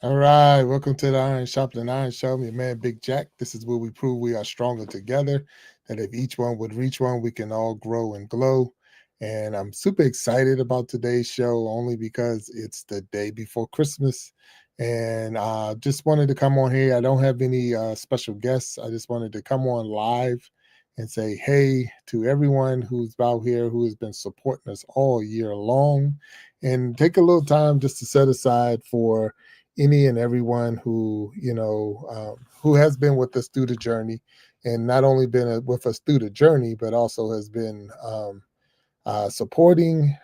All right, welcome to the Iron Sharpening Iron Show. I'm your man, Big Jack. This is where we prove we are stronger together. That if each one would reach one, we can all grow and glow. And I'm super excited about today's show only because it's the day before Christmas. And just wanted to come on here. I don't have any special guests. I just wanted to come on live and say hey to everyone who's out here who has been supporting us all year long, and take a little time just to set aside for any and everyone who who has been with us through the journey, and not only been with us through the journey, but also has been supporting,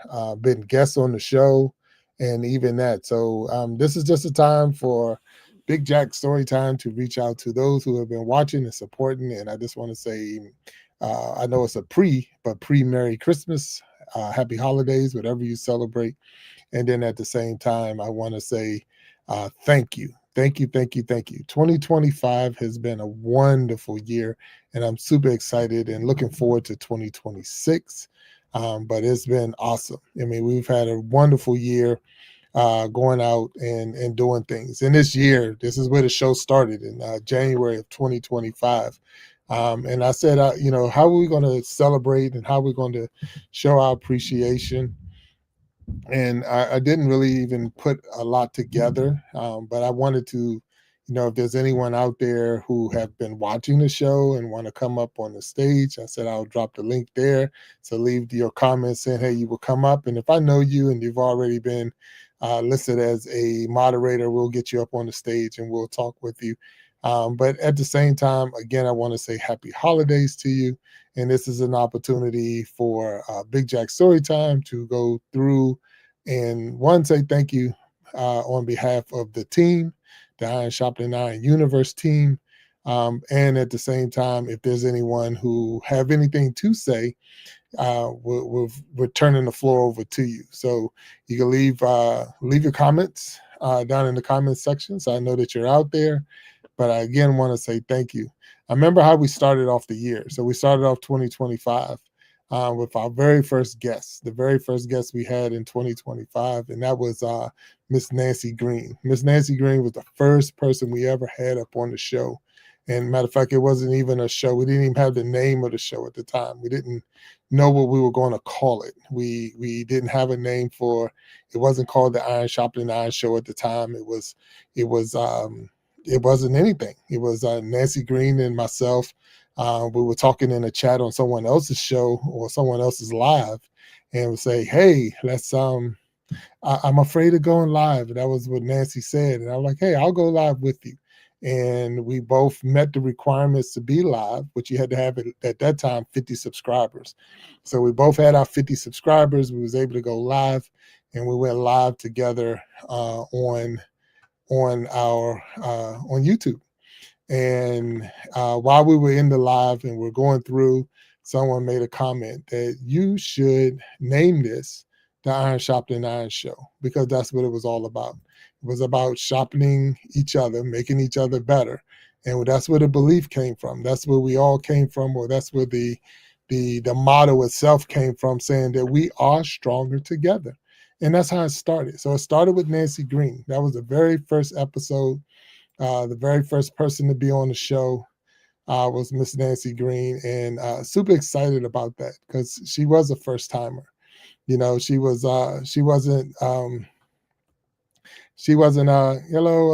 been guests on the show, and even that. So this is just a time for Big Jack Story Time to reach out to those who have been watching and supporting. And I just want to say, I know it's a pre Merry Christmas, Happy Holidays, whatever you celebrate. And then at the same time, I want to say thank you. Thank you, thank you, thank you. 2025 has been a wonderful year, and I'm super excited and looking forward to 2026. But it's been awesome. I mean, we've had a wonderful year going out and doing things. And this year, this is where the show started in January of 2025. And I said, how are we going to celebrate and how are we going to show our appreciation? And I didn't really even put a lot together, but I wanted to, if there's anyone out there who have been watching the show and want to come up on the stage, I said I'll drop the link there. So leave your comments saying, hey, you will come up. And if I know you and you've already been listed as a moderator, we'll get you up on the stage and we'll talk with you. But at the same time, again, I want to say happy holidays to you. And this is an opportunity for Big Jack Storytime to go through and one, say thank you on behalf of the team, the Iron Sharpening Iron Universe team. And at the same time, if there's anyone who have anything to say, we're turning the floor over to you. So you can leave your comments down in the comments section. So I know that you're out there. But I again want to say thank you. I remember how we started off the year. So we started off 2025 with our very first guest, the very first guest we had in 2025, and that was Miss Nancy Green. Miss Nancy Green was the first person we ever had up on the show. And matter of fact, it wasn't even a show. We didn't even have the name of the show at the time. We didn't know what we were going to call it. We didn't have a name for it. Wasn't called the Iron Sharpening Iron Show at the time. It wasn't anything. It was Nancy Green and myself. We were talking in a chat on someone else's show or someone else's live, and would say, "Hey, let's." I'm afraid of going live. And that was what Nancy said, and I was like, "Hey, I'll go live with you." And we both met the requirements to be live, which you had to have at that time 50 subscribers. So we both had our 50 subscribers. We was able to go live, and we went live together on our on YouTube. And while we were in the live and we're going through, someone made a comment that you should name this the Iron Sharpening Iron Show, because that's what it was all about. It was about sharpening each other, making each other better. And that's where the belief came from. That's where we all came from, or that's where the motto itself came from, saying that we are stronger together. And that's how it started. So it started with Nancy Green. That was the very first episode. The very first person to be on the show was Miss Nancy Green, and super excited about that because she was a first timer. She wasn't hello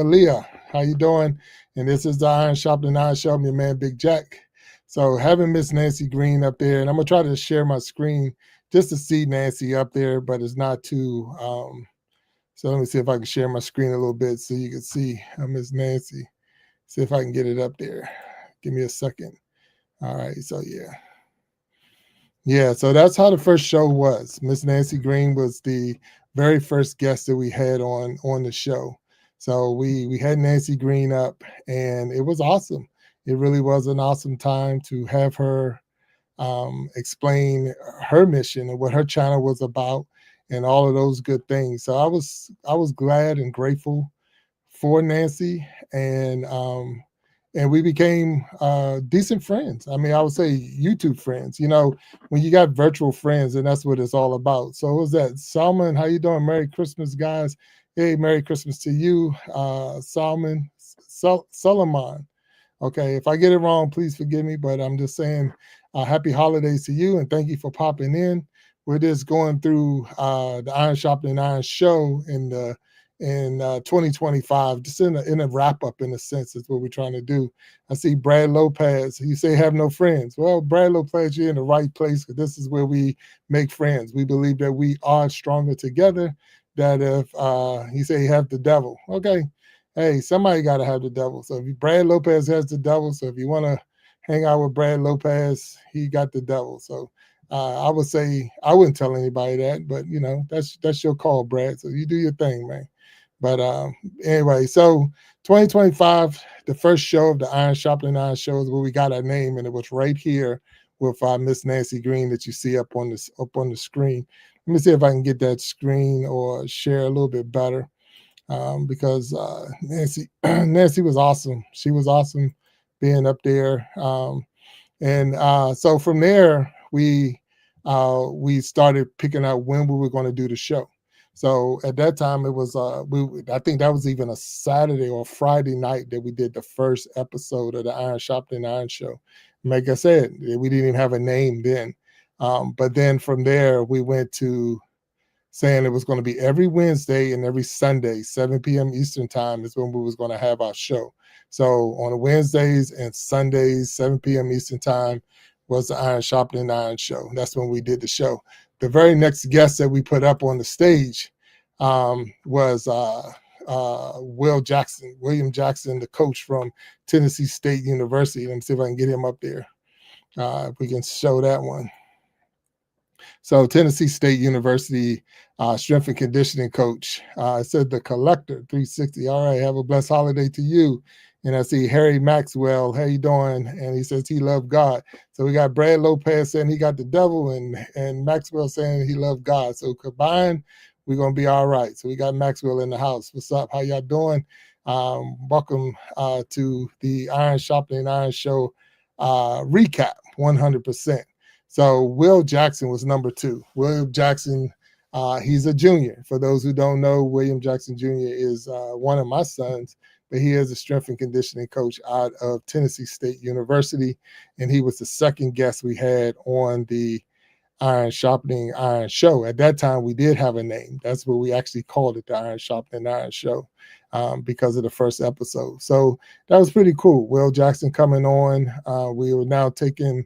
Aaliyah, how you doing? And this is the Iron Sharpening Iron Show. I'm your man Big Jack. So having Miss Nancy Green up there, and I'm gonna try to share my screen just to see Nancy up there, but it's not too. So let me see if I can share my screen a little bit so you can see Miss Nancy. See if I can get it up there. Give me a second. All right. So yeah. Yeah. So that's how the first show was. Miss Nancy Green was the very first guest that we had on the show. So we had Nancy Green up, and it was awesome. It really was an awesome time to have her explain her mission and what her channel was about and all of those good things. So I was glad and grateful for Nancy, and and we became decent friends. I mean, I would say YouTube friends. You know, when you got virtual friends, and that's what it's all about. So, what was that? Salman, how you doing? Merry Christmas, guys. Hey, Merry Christmas to you, Salman, Suleiman. Okay, if I get it wrong, please forgive me, but I'm just saying happy holidays to you and thank you for popping in. We're just going through the Iron Sharpening Iron show in 2025, just in a wrap up in a sense is what we're trying to do. I see Brad Lopez. You say have no friends. Well, Brad Lopez, you're in the right place because this is where we make friends. We believe that we are stronger together. That if you say you have the devil, okay, hey, somebody got to have the devil. So if Brad Lopez has the devil, so if you want to hang out with Brad Lopez, he got the devil. So I would say I wouldn't tell anybody that, but you know that's your call, Brad. So you do your thing, man. But anyway, so 2025, the first show of the Iron Sharpening Iron show is where we got our name, and it was right here with Miss Nancy Green that you see up on the screen. Let me see if I can get that screen or share a little bit better because Nancy Nancy was awesome. She was awesome being up there, and so from there we started picking out when we were going to do the show. So at that time it was I think that was even a Saturday or Friday night that we did the first episode of the Iron Sharpening Iron show. Like I said, we didn't even have a name then. But then from there we went to saying it was going to be every Wednesday and every Sunday, 7 p.m. Eastern time is when we was going to have our show. So on Wednesdays and Sundays, 7 p.m. Eastern time was the Iron Sharpening Iron show. That's when we did the show. The very next guest that we put up on the stage was William Jackson, the coach from Tennessee State University. Let me see if I can get him up there. If we can show that one. So Tennessee State University strength and conditioning coach. Said the collector 360. All right, have a blessed holiday to you. And I see Harry Maxwell. How you doing? And he says he loved God. So we got Brad Lopez saying he got the devil, and Maxwell saying he loved God. So combined, we're gonna be all right. So we got Maxwell in the house. What's up? How y'all doing? Welcome to the Iron Sharpening Iron Show recap. 100%. So Will Jackson was number 2. William Jackson, he's a junior. For those who don't know, William Jackson Jr. is one of my sons, but he is a strength and conditioning coach out of Tennessee State University, and he was the second guest we had on the Iron Sharpening Iron show. At that time, we did have a name. That's what we actually called it, the Iron Sharpening Iron show, because of the first episode. So that was pretty cool. Will Jackson coming on. We were now taking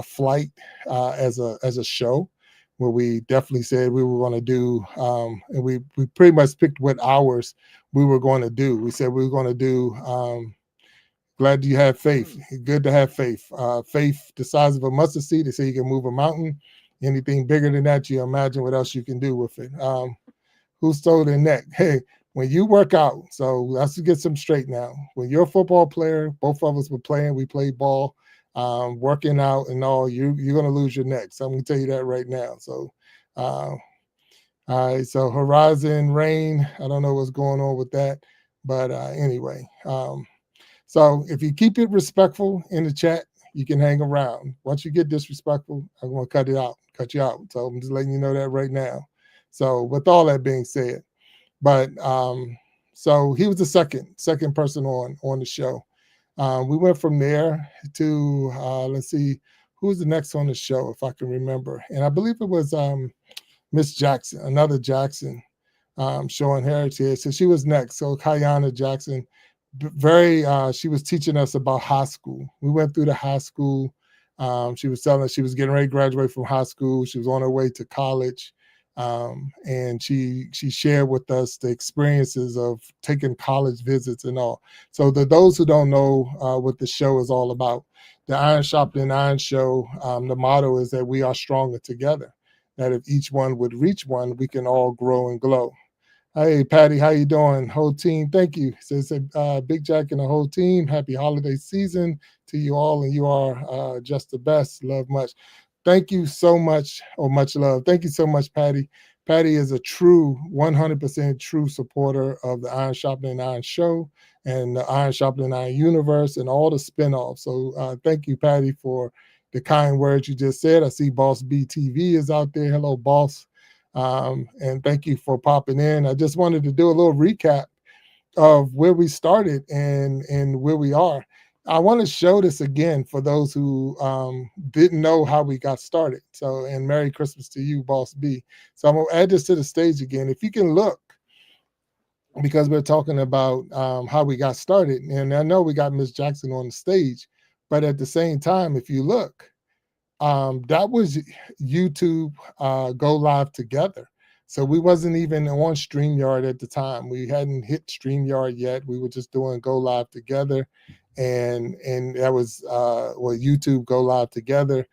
flight as a show where we definitely said we were going to do, and we pretty much picked what hours we were going to do. We said we were going to do. Glad you have faith. Good to have faith. Faith the size of a mustard seed. They say you can move a mountain. Anything bigger than that, you imagine what else you can do with it. Who stole their neck? Hey, when you work out, so let's get some straight now. When you're a football player, both of us were playing. We played ball. Working out and all, you're going to lose your neck. So I'm going to tell you that right now. So, all right. So Horizon Rain, I don't know what's going on with that, but anyway. So if you keep it respectful in the chat, you can hang around. Once you get disrespectful, I'm going to cut you out. So I'm just letting you know that right now. So with all that being said, but so he was the second person on the show. We went from there to let's see, who was the next on the show, if I can remember. And I believe it was Miss Jackson, another Jackson, showing heritage. So she was next. So Kayana Jackson, she was teaching us about high school. We went through the high school. She was telling us she was getting ready to graduate from high school. She was on her way to college. And she shared with us the experiences of taking college visits and all. So those who don't know what the show is all about, the Iron Sharpening Iron show, the motto is that we are stronger together. That if each one would reach one, we can all grow and glow. Hey, Patty, how you doing? Whole team, thank you. Says Big Jack and the whole team. Happy holiday season to you all, and you are just the best. Love much. Thank you so much, or much love. Thank you so much, Patty. Patty is a true 100% true supporter of the Iron Sharpening Iron show and the Iron Sharpening Iron universe and all the spinoffs. So thank you, Patty, for the kind words you just said. I see Boss BTV is out there. Hello, Boss. And thank you for popping in. I just wanted to do a little recap of where we started and where we are. I want to show this again for those who didn't know how we got started. So, and Merry Christmas to you, Boss B. So I'm gonna add this to the stage again. If you can look, because we're talking about how we got started, and I know we got Miss Jackson on the stage, but at the same time, if you look, that was YouTube go live together. So we wasn't even on StreamYard at the time. We hadn't hit StreamYard yet. We were just doing go live together. And that was YouTube go live together.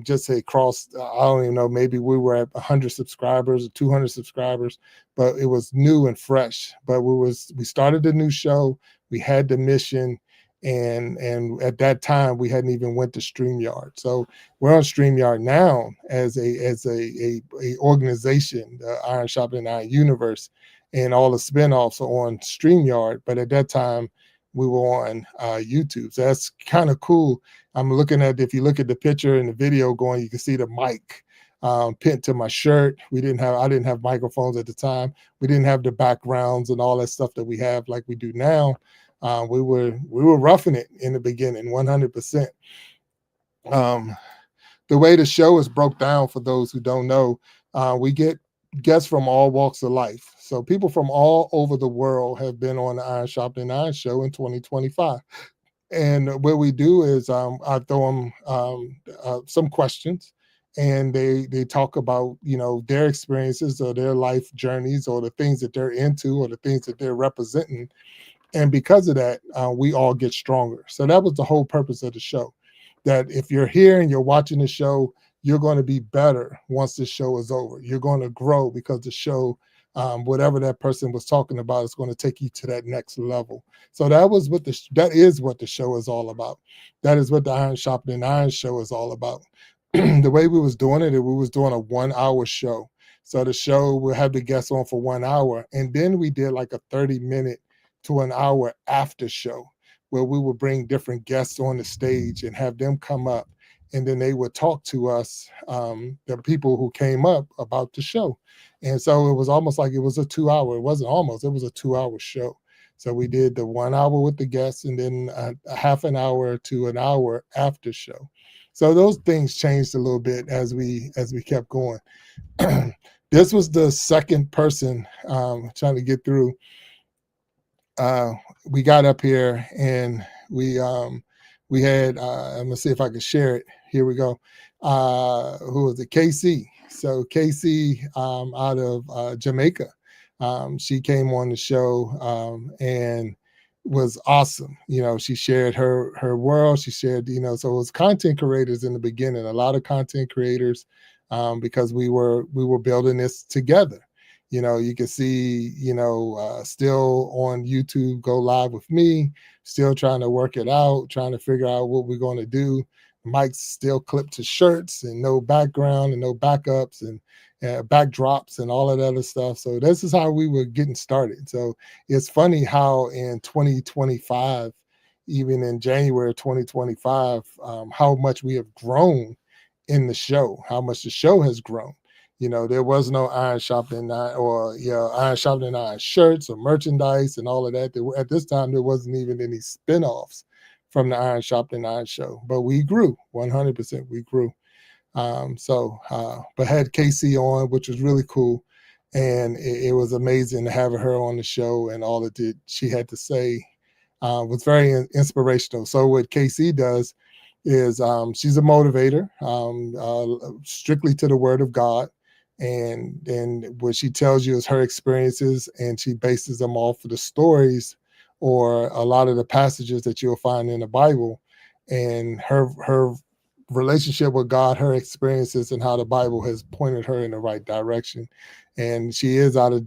Just say cross, I don't even know, maybe we were at 100 subscribers or 200 subscribers, but it was new and fresh. But we started a new show. We had the mission, and at that time we hadn't even went to StreamYard. So we're on StreamYard now as a organization, the Iron Sharpening Iron universe, and all the spinoffs are on StreamYard. But at that time, we were on YouTube. So that's kind of cool. I'm looking at, if you look at the picture and the video going, you can see the mic pinned to my shirt. I didn't have microphones at the time. We didn't have the backgrounds and all that stuff that we have like we do now. We were roughing it in the beginning, 100%. The way the show is broke down, for those who don't know, we get guests from all walks of life. So people from all over the world have been on the Iron Sharpening Iron show in 2025. And what we do is I throw them some questions, and they talk about their experiences or their life journeys or the things that they're into or the things that they're representing. And because of that, we all get stronger. So that was the whole purpose of the show, that if you're here and you're watching the show, you're going to be better once the show is over. You're going to grow because the show, whatever that person was talking about, is going to take you to that next level. So that is what the show is all about. That is what the Iron Sharpening Iron show is all about. The way we was doing it, we was doing a 1 hour show. So the show will have the guests on for 1 hour, and then we did like a 30-minute to an hour after show, where we would bring different guests on the stage and have them come up, and then they would talk to us, the people who came up, about the show. And so it was almost like it was a 2 hour. It wasn't almost, it was a 2 hour show. So we did the 1 hour with the guests, and then a half an hour to an hour after show. So those things changed a little bit as we kept going. This was the second person trying to get through. We got up here and we had I'm gonna see if I can share it. Here we go. Who was it? KC. So KC out of Jamaica. She came on the show and was awesome. She shared her world. She shared, so it was content creators in the beginning, a lot of content creators, because we were building this together. You can see, still on YouTube go live with me, still trying to work it out, trying to figure out what we're going to do. Mike's still clipped to shirts and no background and no backups and backdrops and all of that other stuff. So this is how we were getting started. So it's funny how in 2025, even in January 2025, how much we have grown in the show, how much the show has grown. There was no Iron Sharpening Iron or Iron Sharpening Iron shirts or merchandise and all of that. At this time, there wasn't even any spinoffs from the Iron Sharpening Iron show, but we grew 100%. We grew. But had Casey on, which was really cool, and it was amazing to have her on the show, and all that she had to say was very inspirational. So what Casey does is she's a motivator, strictly to the Word of God. And what she tells you is her experiences, and she bases them off of the stories or a lot of the passages that you'll find in the Bible, and her relationship with God, her experiences, and how the Bible has pointed her in the right direction. And she is out of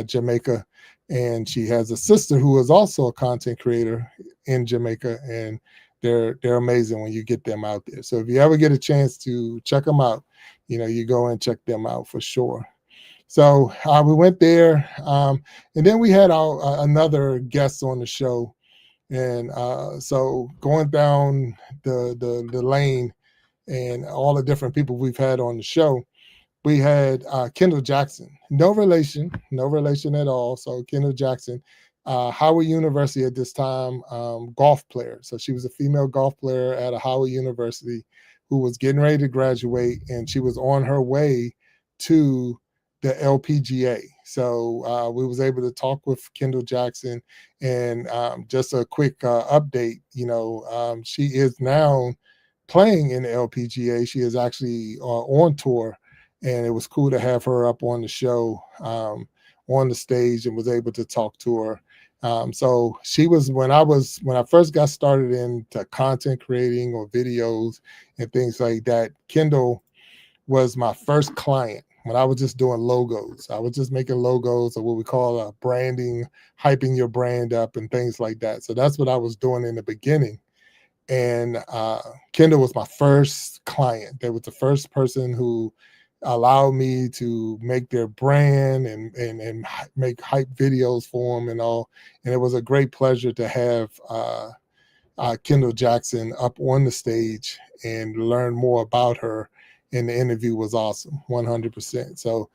Jamaica, and she has a sister who is also a content creator in Jamaica, and they're amazing when you get them out there. So if you ever get a chance to check them out, you go and check them out for sure. So we went there, and then we had our another guest on the show, and so going down the lane and all the different people we've had on the show, we had Kendall Jackson, no relation at all. So Kendall Jackson, Howard University at this time, golf player. So she was a female golf player at a Howard University who was getting ready to graduate, and she was on her way to the LPGA. So we was able to talk with Kendall Jackson, and just a quick update. She is now playing in the LPGA. She is actually on tour, and it was cool to have her up on the show, on the stage, and was able to talk to her. So she was when I first got started into content creating or videos and things like that. Kendall was my first client when I was just doing logos. I was just making logos, or what we call branding, hyping your brand up, and things like that. So that's what I was doing in the beginning. And Kendall was my first client. They was the first person who allowed me to make their brand and make hype videos for them and all. And it was a great pleasure to have Kendall Jackson up on the stage and learn more about her. And the interview was awesome, 100%. So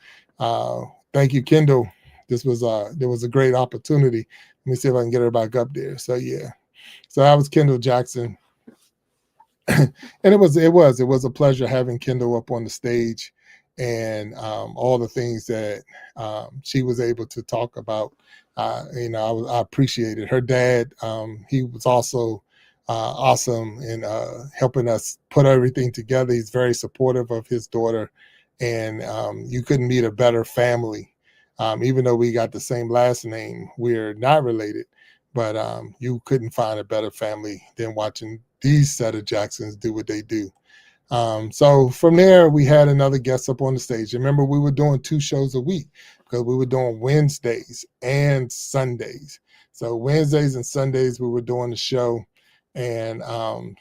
thank you, Kendall. There was a great opportunity. Let me see if I can get her back up there. So yeah, so that was Kendall Jackson. And it was a pleasure having Kendall up on the stage, and all the things that she was able to talk about. I appreciated her dad. He was also awesome in helping us put everything together. He's very supportive of his daughter, and you couldn't meet a better family. Even though we got the same last name, we're not related, but you couldn't find a better family than watching these set of Jacksons do what they do. So from there, we had another guest up on the stage. Remember, we were doing 2 shows a week because we were doing Wednesdays and Sundays. So Wednesdays and Sundays, we were doing the show. And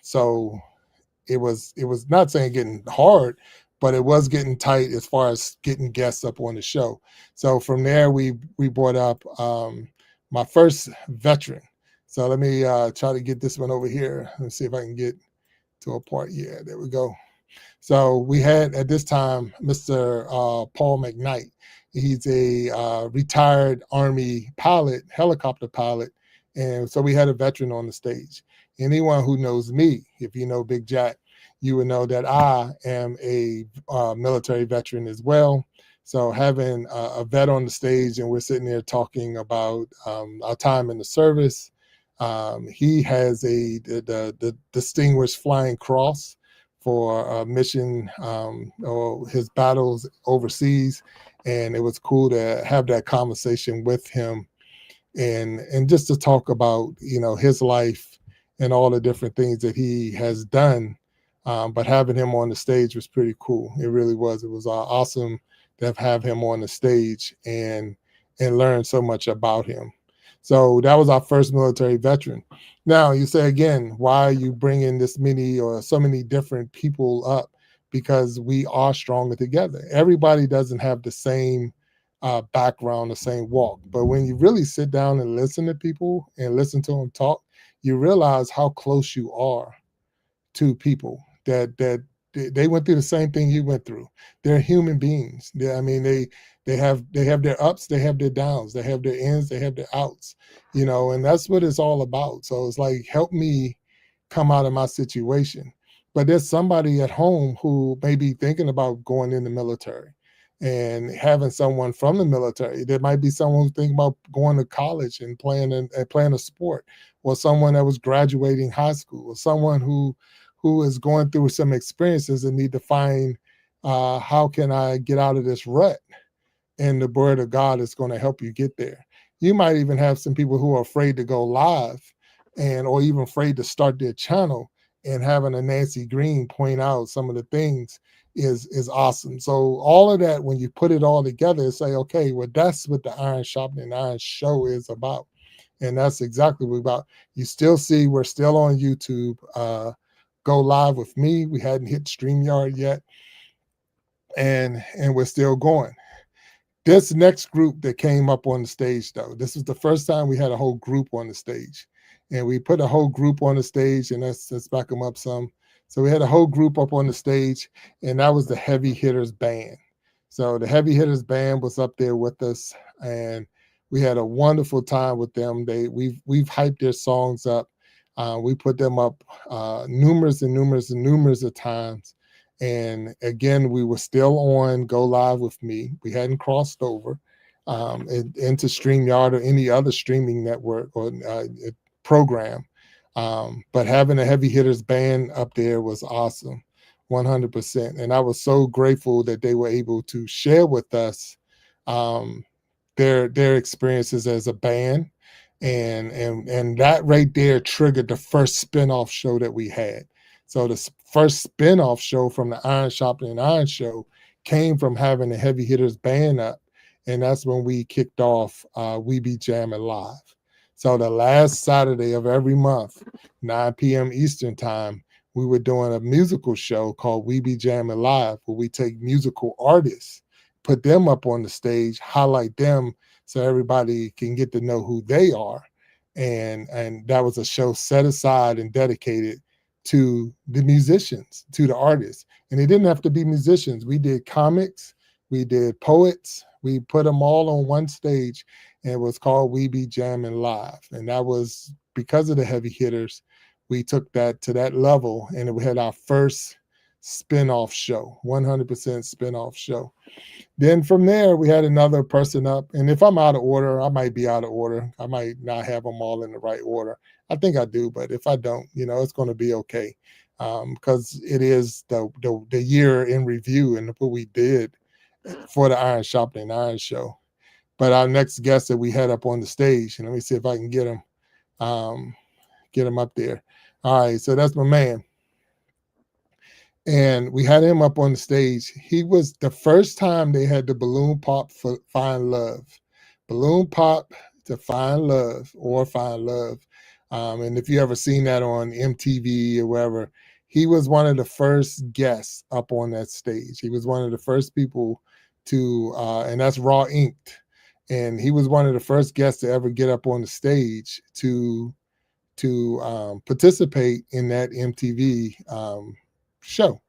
so it was not saying getting hard, but it was getting tight as far as getting guests up on the show. So from there, we brought up my first veteran. So let me try to get this one over here. Let's see if I can get to a part. Yeah, there we go. So we had at this time Mr. Paul McKnight. He's a retired Army pilot, helicopter pilot. And so we had a veteran on the stage. Anyone who knows me, if you know Big Jack, you would know that I am a military veteran as well. So having a vet on the stage, and we're sitting there talking about our time in the service. He has the Distinguished Flying Cross for a mission, or his battles overseas, and it was cool to have that conversation with him, and just to talk about his life and all the different things that he has done. But having him on the stage was pretty cool. It really was. It was awesome to have him on the stage and learn so much about him. So that was our first military veteran. Now you say again, why are you bringing this many or so many different people up? Because we are stronger together. Everybody doesn't have the same background, the same walk. But when you really sit down and listen to people and listen to them talk, you realize how close you are to people that they went through the same thing you went through. They're human beings. I mean, they have their ups, they have their downs, they have their ins, they have their outs, and that's what it's all about. So it's like, help me come out of my situation. But there's somebody at home who may be thinking about going in the military and having someone from the military. There might be someone who's thinking about going to college and playing a sport, or someone that was graduating high school, or someone who is going through some experiences and need to find how can I get out of this rut? And the word of God is going to help you get there. You might even have some people who are afraid to go live, or even afraid to start their channel, and having a Nancy Green point out some of the things is awesome. So all of that, when you put it all together, say, okay, well, that's what the Iron Sharpening Iron show is about. And that's exactly what we're about. You still see we're still on YouTube. Go live with me. We hadn't hit StreamYard yet, and we're still going. This next group that came up on the stage, though, this was the first time we had a whole group on the stage. And we put a whole group on the stage, and let's back them up some. So we had a whole group up on the stage, and that was the Heavy Hitters Band. So the Heavy Hitters Band was up there with us, and we had a wonderful time with them. We've hyped their songs up. We put them up numerous and numerous and numerous of times. And again, we were still on Go Live with Me. We hadn't crossed over into StreamYard or any other streaming network or program. But having a Heavy Hitters Band up there was awesome, 100%. And I was so grateful that they were able to share with us um, their experiences as a band, and that right there triggered the first spinoff show that we had. So the first spinoff show from the Iron Sharpening Iron show came from having the Heavy Hitters Band up, and that's when we kicked off We Be Jamming Live. So the last Saturday of every month, 9 p.m. Eastern time, we were doing a musical show called We Be Jamming Live, where we take musical artists, put them up on the stage, highlight them so everybody can get to know who they are. And that was a show set aside and dedicated to the musicians, to the artists. And they didn't have to be musicians. We did comics, we did poets, we put them all on one stage, and it was called We Be Jamming Live. And that was because of the Heavy Hitters. We took that to that level, and we had our first spin-off show, 100% spin-off show. Then from there, we had another person up. And if I'm out of order, I might be out of order. I might not have them all in the right order. I think I do, but if I don't, it's going to be okay, because it is the year in review and what we did for the Iron Sharpening Iron show. But our next guest that we had up on the stage, and let me see if I can get him up there. All right, so that's my man. And we had him up on the stage. He was the first time they had the balloon pop for Find Love. Balloon pop to Find Love or Find Love. And if you ever seen that on MTV or wherever, he was one of the first guests up on that stage. He was one of the first people to, and that's Raw Inked. And he was one of the first guests to ever get up on the stage to participate in that MTV show.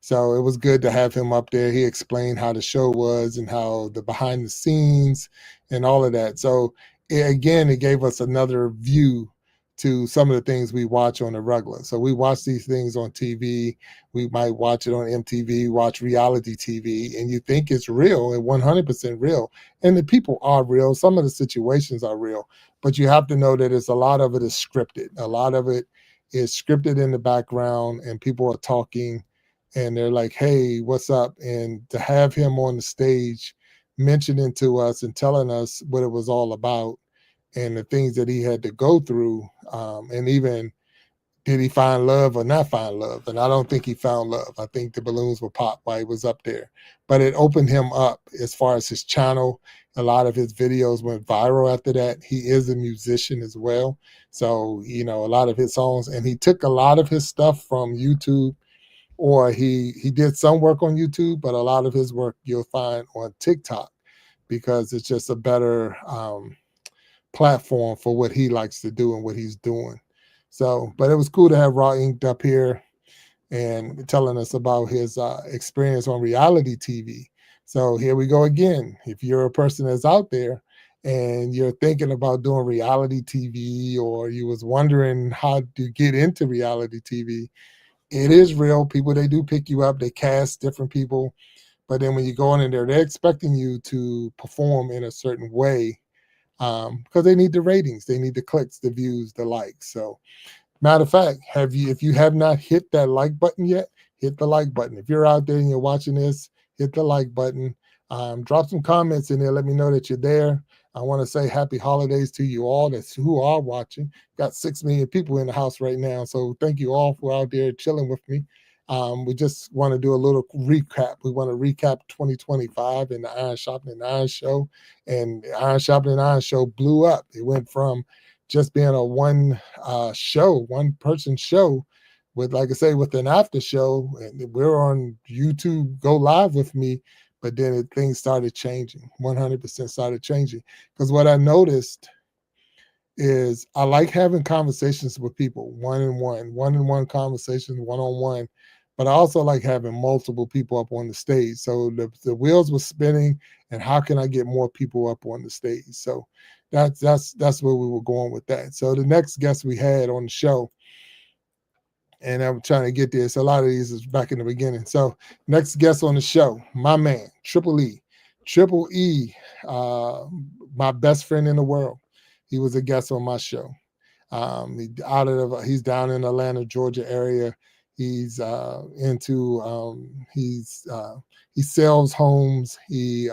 So it was good to have him up there. He explained how the show was and how the behind the scenes and all of that. So it gave us another view to some of the things we watch on the regular. So we watch these things on TV. We might watch it on MTV, watch reality TV, and you think it's real and 100% real. And the people are real. Some of the situations are real, but you have to know that a lot of it is scripted. A lot of it is scripted in the background, and people are talking and they're like, hey, what's up? And to have him on the stage mentioning to us and telling us what it was all about and the things that he had to go through, and even did he find love or not find love? And I don't think he found love. I think the balloons were popped while he was up there. But it opened him up as far as his channel. A lot of his videos went viral after that. He is a musician as well. So, a lot of his songs, and he took a lot of his stuff from YouTube, or he did some work on YouTube, but a lot of his work you'll find on TikTok, because it's just a better platform for what he likes to do and what he's doing. So, but it was cool to have Raw Inked up here and telling us about his experience on reality TV. So here we go again. If you're a person that's out there and you're thinking about doing reality TV, or you was wondering how to get into reality TV, it is real. People, they do pick you up. They cast different people. But then when you go in there, they're expecting you to perform in a certain way, because they need the ratings, they need the clicks, the views, the likes. So, matter of fact, if you have not hit that like button yet, hit the like button. If you're out there and you're watching this, hit the like button. Drop some comments in there. Let me know that you're there. I want to say happy holidays to you all who are watching. Got 6 million people in the house right now. So thank you all for out there chilling with me. We just want to do a little recap. We want to recap 2025 and the Iron Sharpening Iron show. And the Iron Sharpening Iron show blew up. It went from just being a one person show with, like I say, with an after show. And we're on YouTube, Go Live with Me. but then things started changing. 100% started changing because what I noticed is I like having conversations with people one on one conversations, one on one. But I also like having multiple people up on the stage. So the wheels were spinning, and how can I get more people up on the stage? So that's where we were going with that. So the next guest we had on the show, and I'm trying to get there. So a lot of these is back in the beginning. So next guest on the show, my man, Triple E. Triple E, uh, my best friend in the world. He was a guest on my show. He's down in Atlanta, Georgia area. He's into he sells homes. He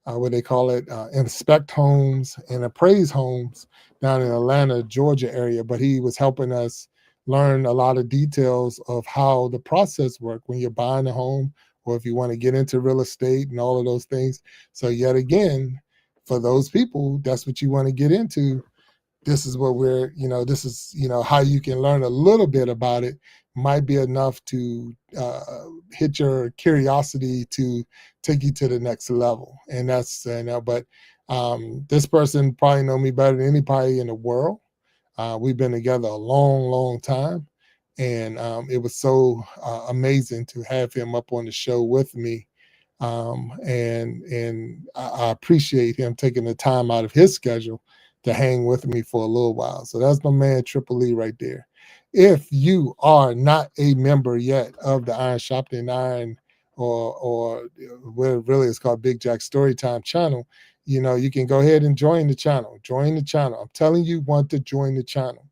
what they call it, inspect homes and appraise homes down in Atlanta, Georgia area. But he was helping us learn a lot of details of how the process works when you're buying a home or if you want to get into real estate and all of those things. So yet again, for those people, that's what you want to get into. This is what this is, how you can learn a little bit about it might be enough to hit your curiosity to take you to the next level. And that's, but this person probably know me better than anybody in the world. We've been together a long, long time. And it was so amazing to have him up on the show with me. And I appreciate him taking the time out of his schedule to hang with me for a little while. So that's my man Triple E right there. If you are not a member yet of the Iron Sharpening Iron, or what really is called Big Jack Storytime channel, you can go ahead and join the channel. Join the channel. I'm telling you, want to join the channel.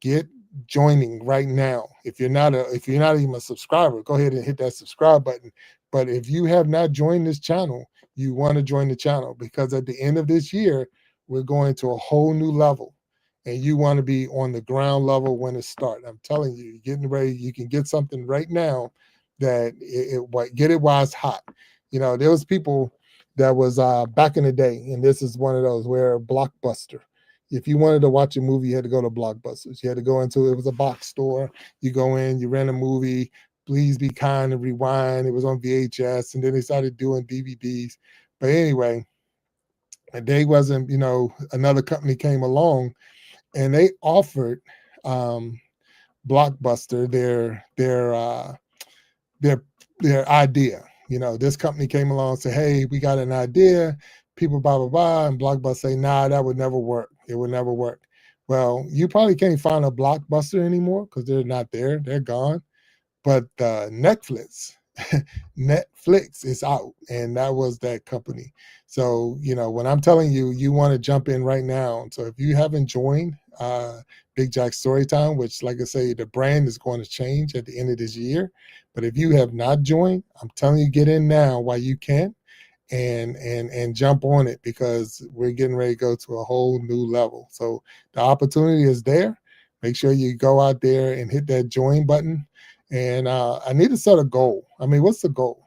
Get joining right now. If you're not even a subscriber, go ahead and hit that subscribe button. But if you have not joined this channel, you want to join the channel, because at the end of this year, we're going to a whole new level, and you want to be on the ground level when it starts. I'm telling you, you're getting ready. You can get something right now that get it while it's hot. There was people that was back in the day, and this is one of those where Blockbuster. If you wanted to watch a movie, you had to go to Blockbusters. You had to go into it was a box store. You go in, you rent a movie. Please Be Kind and Rewind. It was on VHS, and then they started doing DVDs. But anyway, and they wasn't, another company came along and they offered Blockbuster their their idea. This company came along and said, "Hey, we got an idea." People blah blah blah, and Blockbuster say, "Nah, that would never work. It would never work." Well, you probably can't find a Blockbuster anymore because they're not there. They're gone. But Netflix is out, and that was that company. So when I'm telling you, you want to jump in right now. So if you haven't joined Big Jack Storytime, which, like I say, the brand is going to change at the end of this year, but if you have not joined, I'm telling you, get in now while you can, and jump on it, because we're getting ready to go to a whole new level. So the opportunity is there. Make sure you go out there and hit that join button. And I need to set a goal. I mean, what's the goal?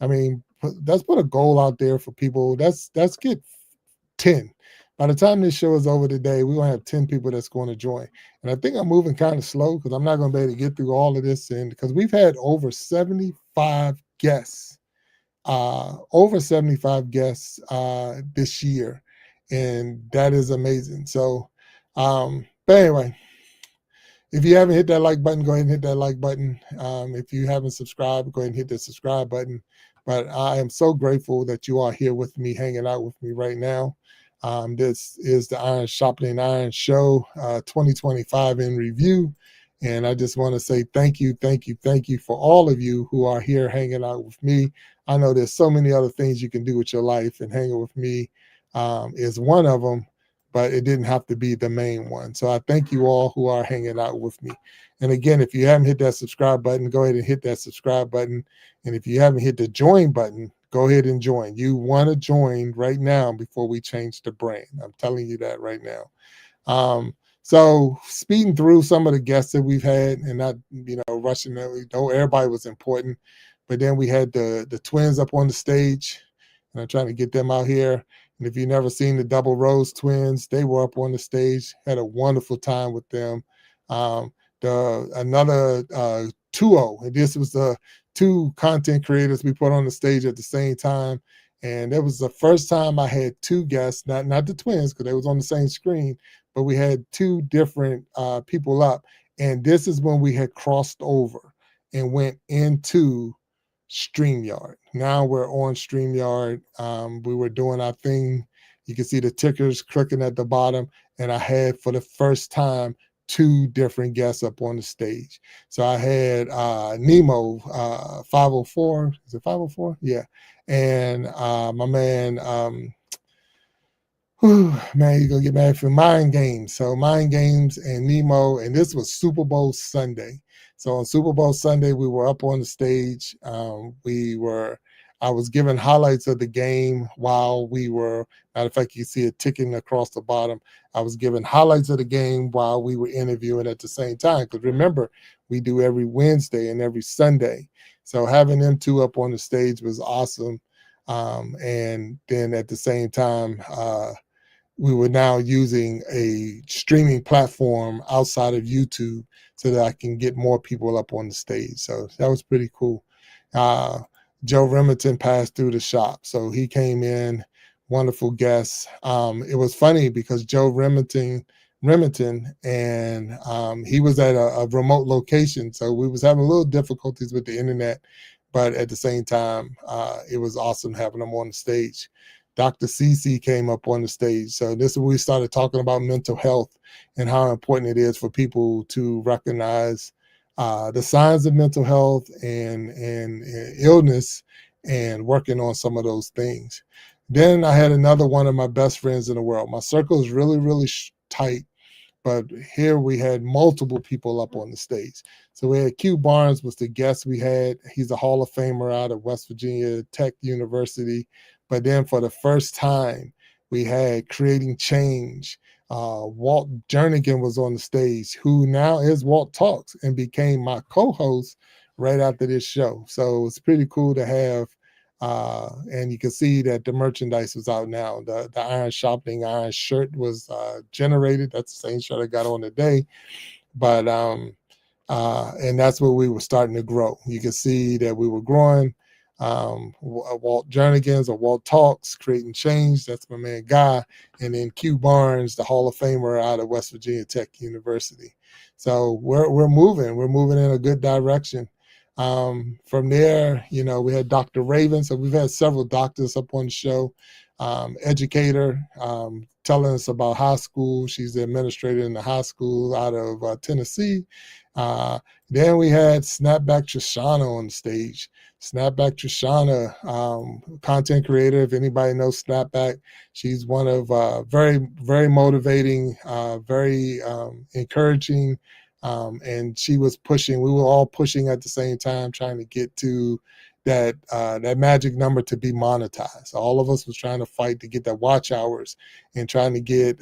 I mean, let's put a goal out there for people. Let's get 10. By the time this show is over today, we're going to have 10 people that's going to join. And I think I'm moving kind of slow because I'm not going to be able to get through all of this. And because we've had over 75 guests, this year. And that is amazing. So, but anyway, if you haven't hit that like button, go ahead and hit that like button. If you haven't subscribed, go ahead and hit the subscribe button. But I am so grateful that you are here with me, hanging out with me right now. This is the Iron Sharpening Iron Show 2025 in review. And I just want to say thank you for all of you who are here hanging out with me. I know there's so many other things you can do with your life, and hanging with me is one of them, but it didn't have to be the main one. So I thank you all who are hanging out with me. And again, if you haven't hit that subscribe button, go ahead and hit that subscribe button. And if you haven't hit the join button, go ahead and join. You want to join right now before we change the brand. I'm telling you that right now. So speeding through some of the guests that we've had, and not, rushing them. Everybody was important. But then we had the twins up on the stage, and I'm trying to get them out here. And if you've never seen the Double Rose twins, they were up on the stage, had a wonderful time with them. Another duo, and this was the two content creators we put on the stage at the same time. And that was the first time I had two guests, not the twins, because they was on the same screen, but we had two different people up. And this is when we had crossed over and went into StreamYard. Now we're on StreamYard. We were doing our thing. You can see the tickers clicking at the bottom. And I had, for the first time, two different guests up on the stage. So I had Nemo, 504. Is it 504? Yeah. And my man, man, you're gonna get mad for Mind Games. So Mind Games and Nemo, and this was Super Bowl Sunday. So on Super Bowl Sunday, we were up on the stage. I was giving highlights of the game while we were, matter of fact, you see it ticking across the bottom. I was giving highlights of the game while we were interviewing at the same time. Because remember, we do every Wednesday and every Sunday. So having them two up on the stage was awesome. And then at the same time, we were now using a streaming platform outside of YouTube so that I can get more people up on the stage. So that was pretty cool. Joe Remington passed through the shop. So he came in, wonderful guest. It was funny because Joe Remington and he was at a remote location. So we was having a little difficulties with the internet, but at the same time, it was awesome having him on the stage. Dr. Cece came up on the stage. So this is when we started talking about mental health and how important it is for people to recognize the signs of mental health and illness and working on some of those things. Then I had another one of my best friends in the world. My circle is really, really tight. But here we had multiple people up on the stage. So we had Q Barnes was the guest we had. He's a Hall of Famer out of West Virginia Tech University. But then for the first time, we had Creating Change. Walt Jernigan was on the stage, who now is Walt Talks and became my co-host right after this show. So it's pretty cool to have. And you can see that the merchandise was out now. The Iron Shopping Iron shirt was generated. That's the same shirt I got on today. But and that's where we were starting to grow. You can see that we were growing. Walt Jernigan's or Walt Talks, Creating Change. That's my man Guy. And then Q Barnes, the Hall of Famer out of West Virginia Tech University. So we're moving. We're moving in a good direction. From there, you know, we had Dr. Raven. So we've had several doctors up on the show. Educator, telling us about high school. She's the administrator in the high school out of Tennessee. Then we had Snapback Trishana on the stage. Snapback Trishana, content creator. If anybody knows Snapback, she's one of very, very motivating, very encouraging. And she was pushing. We were all pushing at the same time, trying to get to that magic number to be monetized. All of us was trying to fight to get that watch hours and trying to get.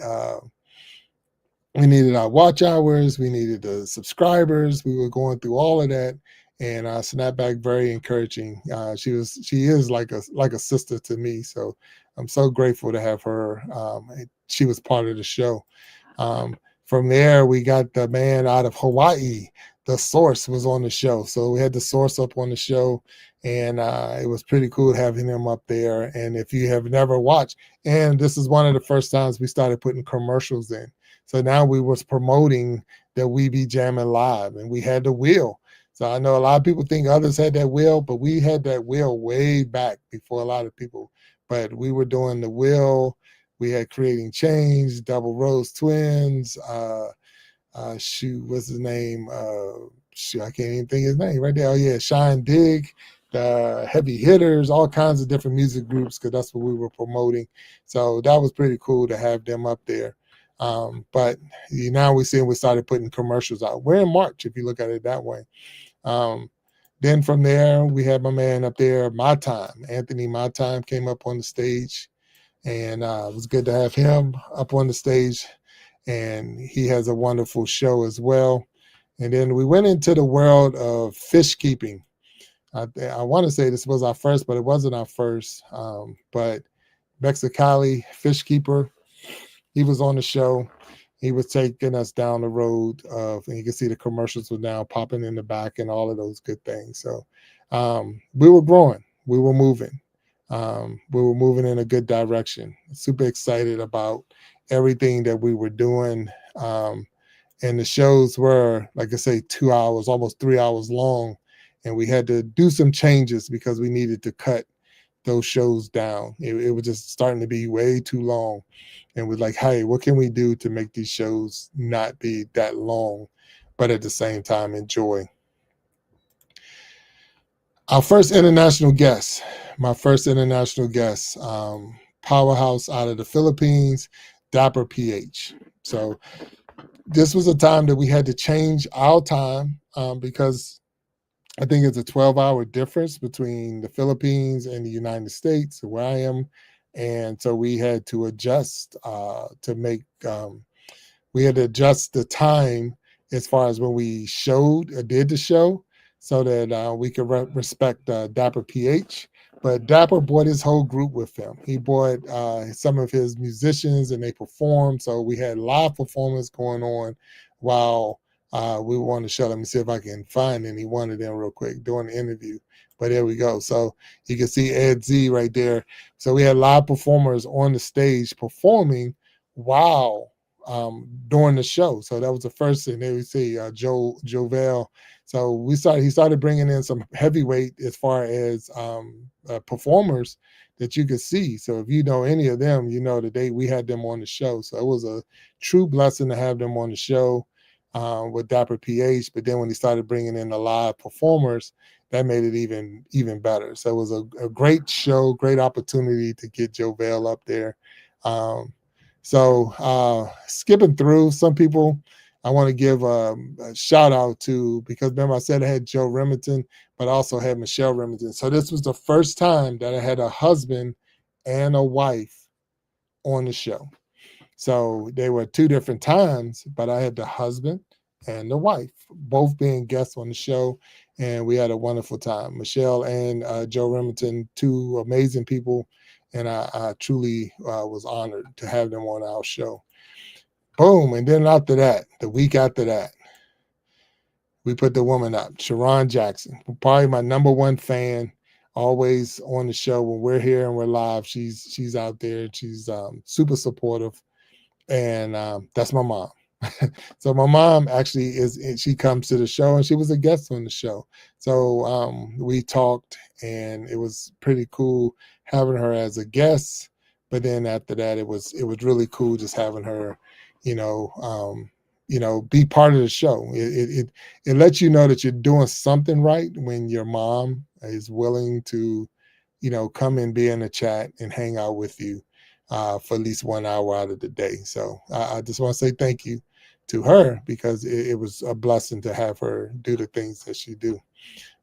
We needed our watch hours. We needed the subscribers. We were going through all of that. And Snapback, very encouraging. She is like a sister to me. So I'm so grateful to have her. She was part of the show. From there, we got the man out of Hawaii. The Source was on the show. So we had the Source up on the show, and it was pretty cool having him up there. And if you have never watched, and this is one of the first times we started putting commercials in. So now we was promoting that We Be Jamming Live, and we had the wheel. So I know a lot of people think others had that wheel, but we had that wheel way back before a lot of people. But we were doing the wheel. We had Creating Change, Double Rose Twins. What's his name? I can't even think his name right there. Oh yeah, Shine Dig, the Heavy Hitters, all kinds of different music groups because that's what we were promoting. So that was pretty cool to have them up there. But now we started putting commercials out. We're in March if you look at it that way. Then from there we had my man up there, My Time, Anthony My Time came up on the stage. And it was good to have him up on the stage. And he has a wonderful show as well. And then we went into the world of fish keeping. I want to say this was our first, but it wasn't our first. But Mexicali, fish keeper, he was on the show. he was taking us down the road of, and you can see the commercials were now popping in the back and all of those good things. So we were growing, we were moving, we were moving in a good direction. Super excited about everything that we were doing. And the shows were, like I say, 2 hours, almost 3 hours long. And we had to do some changes because we needed to cut those shows down. It was just starting to be way too long. And we're like, hey, what can we do to make these shows not be that long, but at the same time enjoy? Our first international guest, my first international guest, powerhouse out of the Philippines, Dapper PH. So this was a time that we had to change our time because I think it's a 12-hour difference between the Philippines and the United States, where I am. And so we had to adjust to make, we had to adjust the time as far as when we showed or did the show so that we could respect Dapper PH. But Dapper brought his whole group with him. He brought some of his musicians and they performed. So we had live performance going on while we were on the show. Let me see if I can find any one of them real quick during the interview. But there we go. So you can see Ed Z right there. So we had live performers on the stage performing while during the show. So that was the first thing. There we see Jovel. So he started bringing in some heavyweight as far as performers that you could see. So if you know any of them, you know that we had them on the show. So it was a true blessing to have them on the show with Dapper PH. But then when he started bringing in the live performers, that made it even better. So it was a great show, great opportunity to get Jovel up there. So skipping through some people, I want to give a shout out to, because remember I said I had Joe Remington, but I also had Michelle Remington. So this was the first time that I had a husband and a wife on the show. So they were two different times, but I had the husband and the wife, both being guests on the show, and we had a wonderful time. Michelle and Joe Remington, two amazing people, and I truly was honored to have them on our show. Boom, and then after that, the week after that, we put the woman up, Sharon Jackson, probably my number one fan, always on the show when we're here and we're live. She's out there. She's super supportive, and that's my mom. So my mom actually she comes to the show and she was a guest on the show. So we talked and it was pretty cool having her as a guest. But then after that, it was really cool just having her, you know, be part of the show. It lets you know that you're doing something right when your mom is willing to, come and be in the chat and hang out with you for at least 1 hour out of the day. So I just want to say thank you to her because it was a blessing to have her do the things that she do.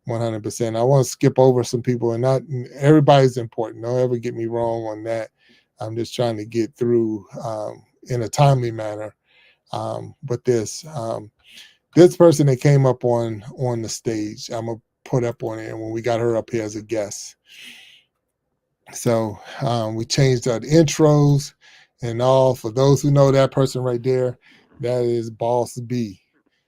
100%. I want to skip over some people, and not everybody's important. Don't ever get me wrong on that. I'm just trying to get through in a timely manner with this. This person that came up on the stage, I'm gonna put up on it when we got her up here as a guest. So we changed our intros and all. For those who know that person right there, that is Boss B.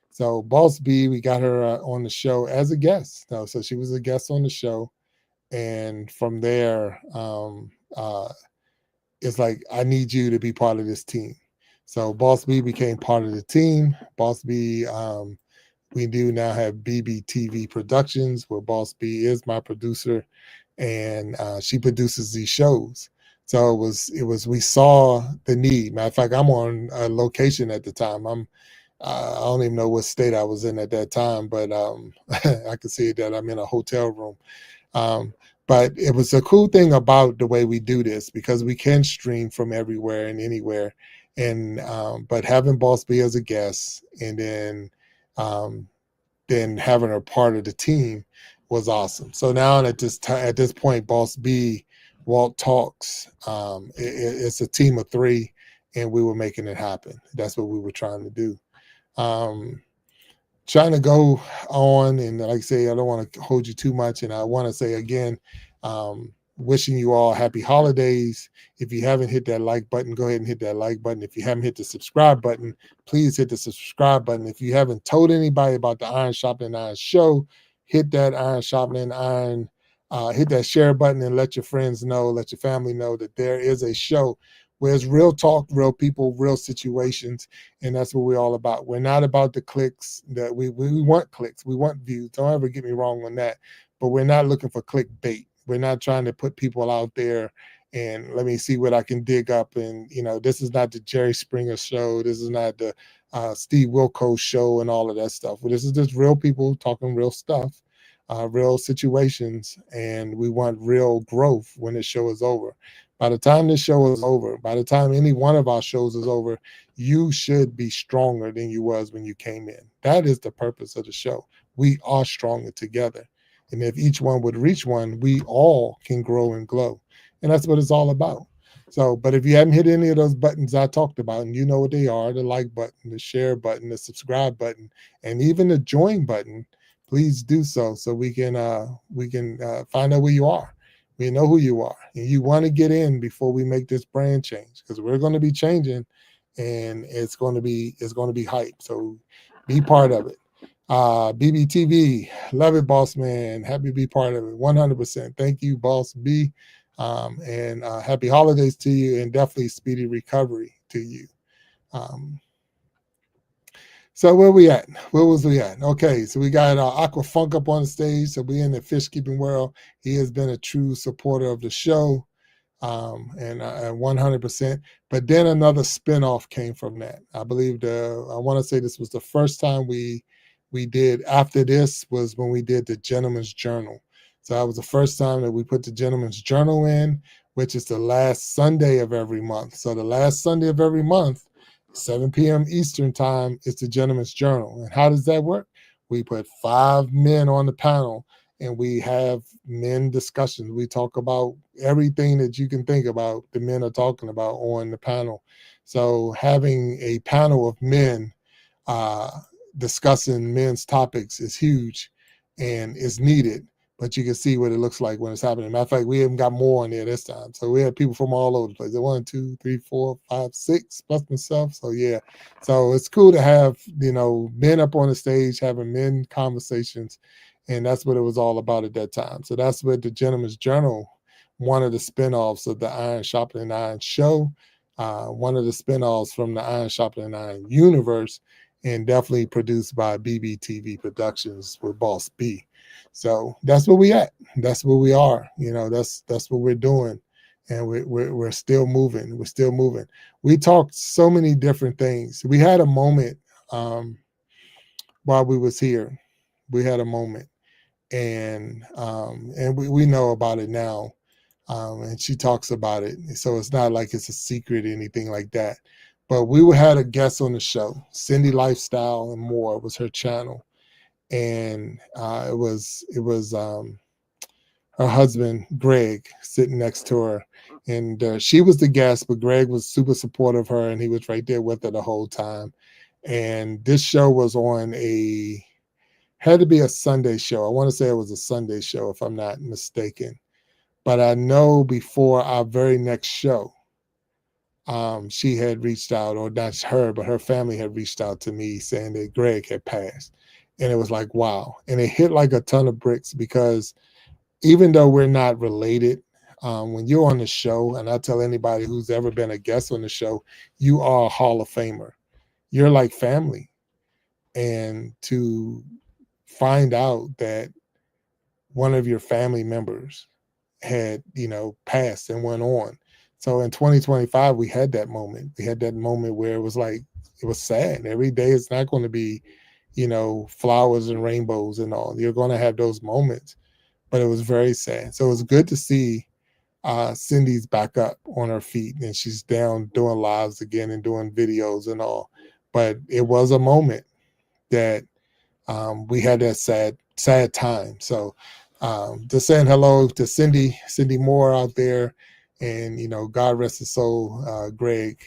So Boss B, we got her on the show as a guest. So she was a guest on the show, and from there, it's like I need you to be part of this team. So Boss B became part of the team. Boss B, we do now have BBTV Productions, where Boss B is my producer, and she produces these shows. So we saw the need. Matter of fact, I'm on a location at the time. I don't even know what state I was in at that time, but I can see that I'm in a hotel room. But it was a cool thing about the way we do this because we can stream from everywhere and anywhere. And but having Boss B as a guest and then having her part of the team was awesome. So now at this point, Boss B, Walt Talks, it's a team of three, and we were making it happen. That's what we were trying to do. Trying to go on, and like I say, I don't want to hold you too much, and I want to say again, wishing you all happy holidays. If you haven't hit that like button, go ahead and hit that like button. If you haven't hit the subscribe button, please hit the subscribe button. If you haven't told anybody about the Iron Sharpening Iron show, hit that Iron Sharpening Iron, hit that share button and let your friends know, let your family know that there is a show where it's real talk, real people, real situations, and that's what we're all about. We're not about the clicks. That we want clicks, we want views. Don't ever get me wrong on that, but we're not looking for clickbait. We're not trying to put people out there and let me see what I can dig up. And this is not the Jerry Springer show. This is not the Steve Wilkos show and all of that stuff. But this is just real people talking real stuff, real situations, and we want real growth when this show is over. By the time this show is over, by the time any one of our shows is over, you should be stronger than you was when you came in. That is the purpose of the show. We are stronger together. And if each one would reach one, we all can grow and glow. And that's what it's all about. So, but if you haven't hit any of those buttons I talked about, and you know what they are, the like button, the share button, the subscribe button, and even the join button, please do so we can find out where you are. We know who you are, and you want to get in before we make this brand change, because we're going to be changing, and it's going to be hype. So be part of it. BBTV, love it, boss man. Happy to be part of it, 100%. Thank you, boss B, and happy holidays to you, and definitely speedy recovery to you. So where we at? Where was we at? Okay, so we got Aqua Funk up on the stage. So we in the fish keeping world. He has been a true supporter of the show, and 100%. But then another spinoff came from that. I believe I want to say this was the first time we did. After this was when we did the Gentleman's Journal. So that was the first time that we put the Gentleman's Journal in, which is the last Sunday of every month. So the last Sunday of every month, 7 p.m. Eastern time, is the Gentleman's Journal. And how does that work? We put 5 men on the panel, and we have men discussions. We talk about everything that you can think about, the men are talking about on the panel. So having a panel of men discussing men's topics is huge and is needed. But you can see what it looks like when it's happening. Matter of fact, we even got more on there this time. So we had people from all over the place. 1, 2, 3, 4, 5, 6, plus myself. So yeah. So it's cool to have, men up on the stage having men conversations. And that's what it was all about at that time. So that's what the Gentleman's Journal, one of the spinoffs of the Iron Sharpening Iron show, one of the spinoffs from the Iron Sharpening Iron universe, and definitely produced by BBTV Productions with Boss B. So that's where we at. That's where we are. That's what we're doing, and we're still moving. We're still moving. We talked so many different things. We had a moment while we was here. We had a moment, and we know about it now. And she talks about it, so it's not like it's a secret or anything like that. But we had a guest on the show, Cindy Lifestyle and More was her channel, and it was her husband Greg sitting next to her, and she was the guest, but Greg was super supportive of her, and he was right there with her the whole time. And this show was had to be a Sunday show. I want to say it was a Sunday show, if I'm not mistaken. But I know before our very next show, she had reached out, or not her, but her family had reached out to me saying that Greg had passed. And it was like, wow. And it hit like a ton of bricks, because even though we're not related, when you're on the show, and I tell anybody who's ever been a guest on the show, you are a Hall of Famer. You're like family. And to find out that one of your family members had, passed and went on. So in 2025, we had that moment. We had that moment where it was like, it was sad. Every day it's not going to be, flowers and rainbows and all. You're going to have those moments, but it was very sad. So it was good to see Cindy's back up on her feet, and she's down doing lives again and doing videos and all. But it was a moment that we had that sad time. So just saying hello to Cindy Moore out there, and God rest his soul, Greg.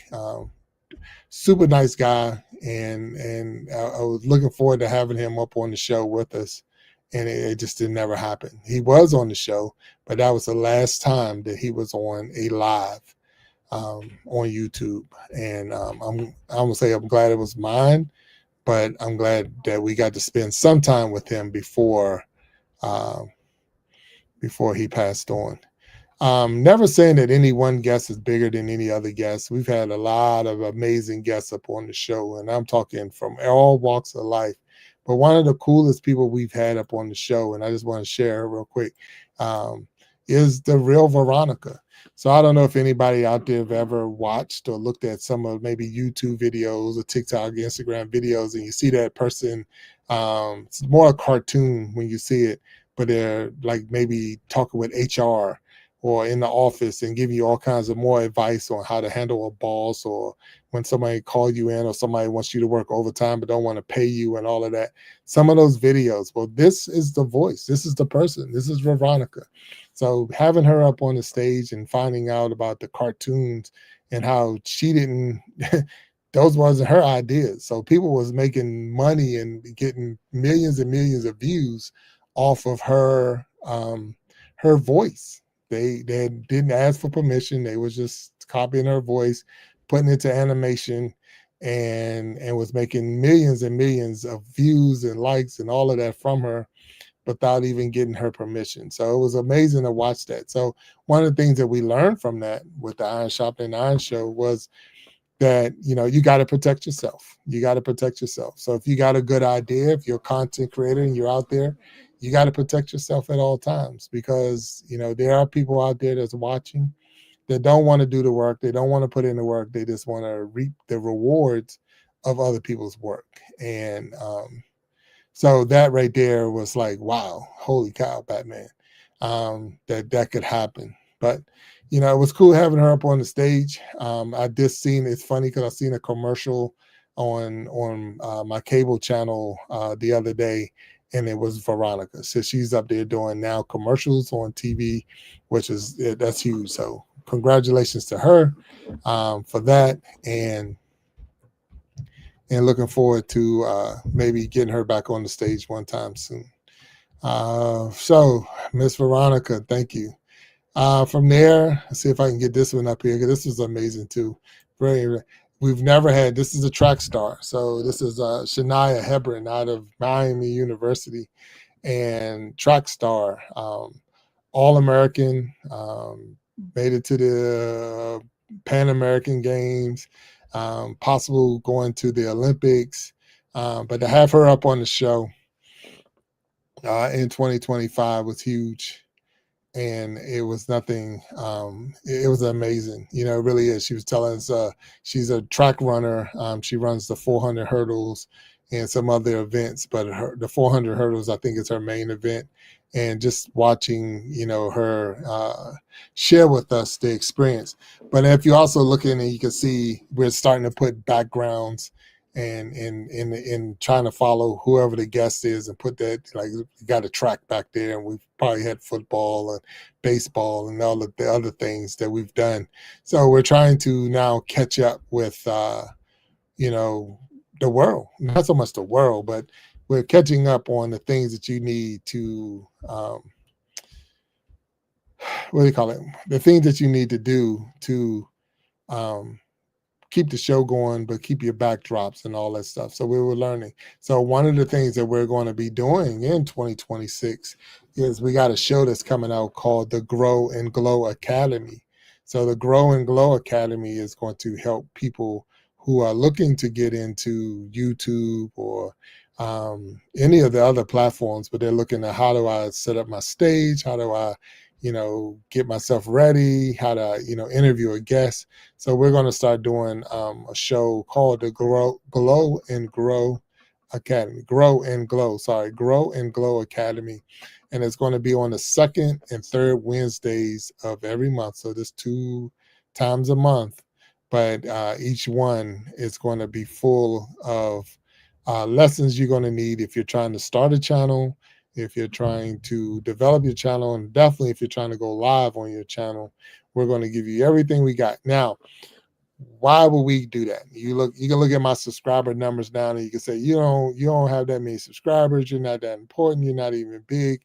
Super nice guy, and I was looking forward to having him up on the show with us. and it just didn't never happen. He was on the show, but that was the last time that he was on a live on YouTube. And I'm gonna say I'm glad it was mine, but I'm glad that we got to spend some time with him uh, before he passed on. Never saying that any one guest is bigger than any other guest. We've had a lot of amazing guests up on the show, and I'm talking from all walks of life. But one of the coolest people we've had up on the show, and I just want to share real quick, um, is the real Veronica. So I don't know if anybody out there have ever watched or looked at some of maybe YouTube videos or TikTok, Instagram videos, and you see that person. It's more a cartoon when you see it, but they're like maybe talking with HR or in the office and giving you all kinds of more advice on how to handle a boss, or when somebody call you in or somebody wants you to work overtime but don't want to pay you and all of that. Some of those videos, well, this is the voice. This is the person. This is Veronica. So having her up on the stage and finding out about the cartoons and how she didn't those wasn't her ideas. So people was making money and getting millions and millions of views off of her voice. They didn't ask for permission. They was just copying her voice, putting it to animation, and was making millions and millions of views and likes and all of that from her without even getting her permission. So it was amazing to watch that. So one of the things that we learned from that with the Iron Shopping Iron Show was that, you got to protect yourself. You got to protect yourself. So if you got a good idea, if you're a content creator and you're out there, you got to protect yourself at all times, because there are people out there that's watching that don't want to do the work. They don't want to put in the work. They just want to reap the rewards of other people's work. And so that right there was like, wow, holy cow, Batman, that could happen. But it was cool having her up on the stage. I just seen, it's funny because I seen a commercial on my cable channel the other day, and it was Veronica. So she's up there doing now commercials on TV, which is that's huge. So congratulations to her for that, and looking forward to maybe getting her back on the stage one time soon. So Miss Veronica, thank you. From there, let's see if I can get this one up here, because this is amazing too. Very, we've never had, this is a track star. So this is Shania Hebron out of Miami University, and track star, All-American, made it to the Pan American Games, possible going to the Olympics. But to have her up on the show in 2025 was huge. And it was nothing. It was amazing. It really is. She was telling us she's a track runner. She runs the 400 hurdles and some other events, but the 400 hurdles, I think, is her main event. And just watching, her share with us the experience. But if you also look in, and you can see we're starting to put backgrounds and in trying to follow whoever the guest is, and put that, like, you got a track back there, and we've probably had football and baseball and all of the other things that we've done. So we're trying to now catch up with the world, not so much the world, but we're catching up on the things that you need to what do you call it, the things that you need to do to um, keep the show going, but keep your backdrops and all that stuff. So we were learning. So one of the things that we're going to be doing in 2026 is we got a show that's coming out called the Grow and Glow Academy. So the Grow and Glow Academy is going to help people who are looking to get into YouTube or any of the other platforms, but they're looking at, how do I set up my stage? How do I get myself ready? How to, interview a guest? So we're going to start doing a show called the Glow and Grow Academy. Grow and Glow Academy. And it's going to be on the second and third Wednesdays of every month. So there's 2 times a month, but each one is going to be full of lessons you're going to need if you're trying to start a channel, if you're trying to develop your channel, and definitely if you're trying to go live on your channel. We're going to give you everything we got. Now, Why would we do that? You can look at my subscriber numbers now and you can say, you don't have that many subscribers, you're not that important, you're not even big,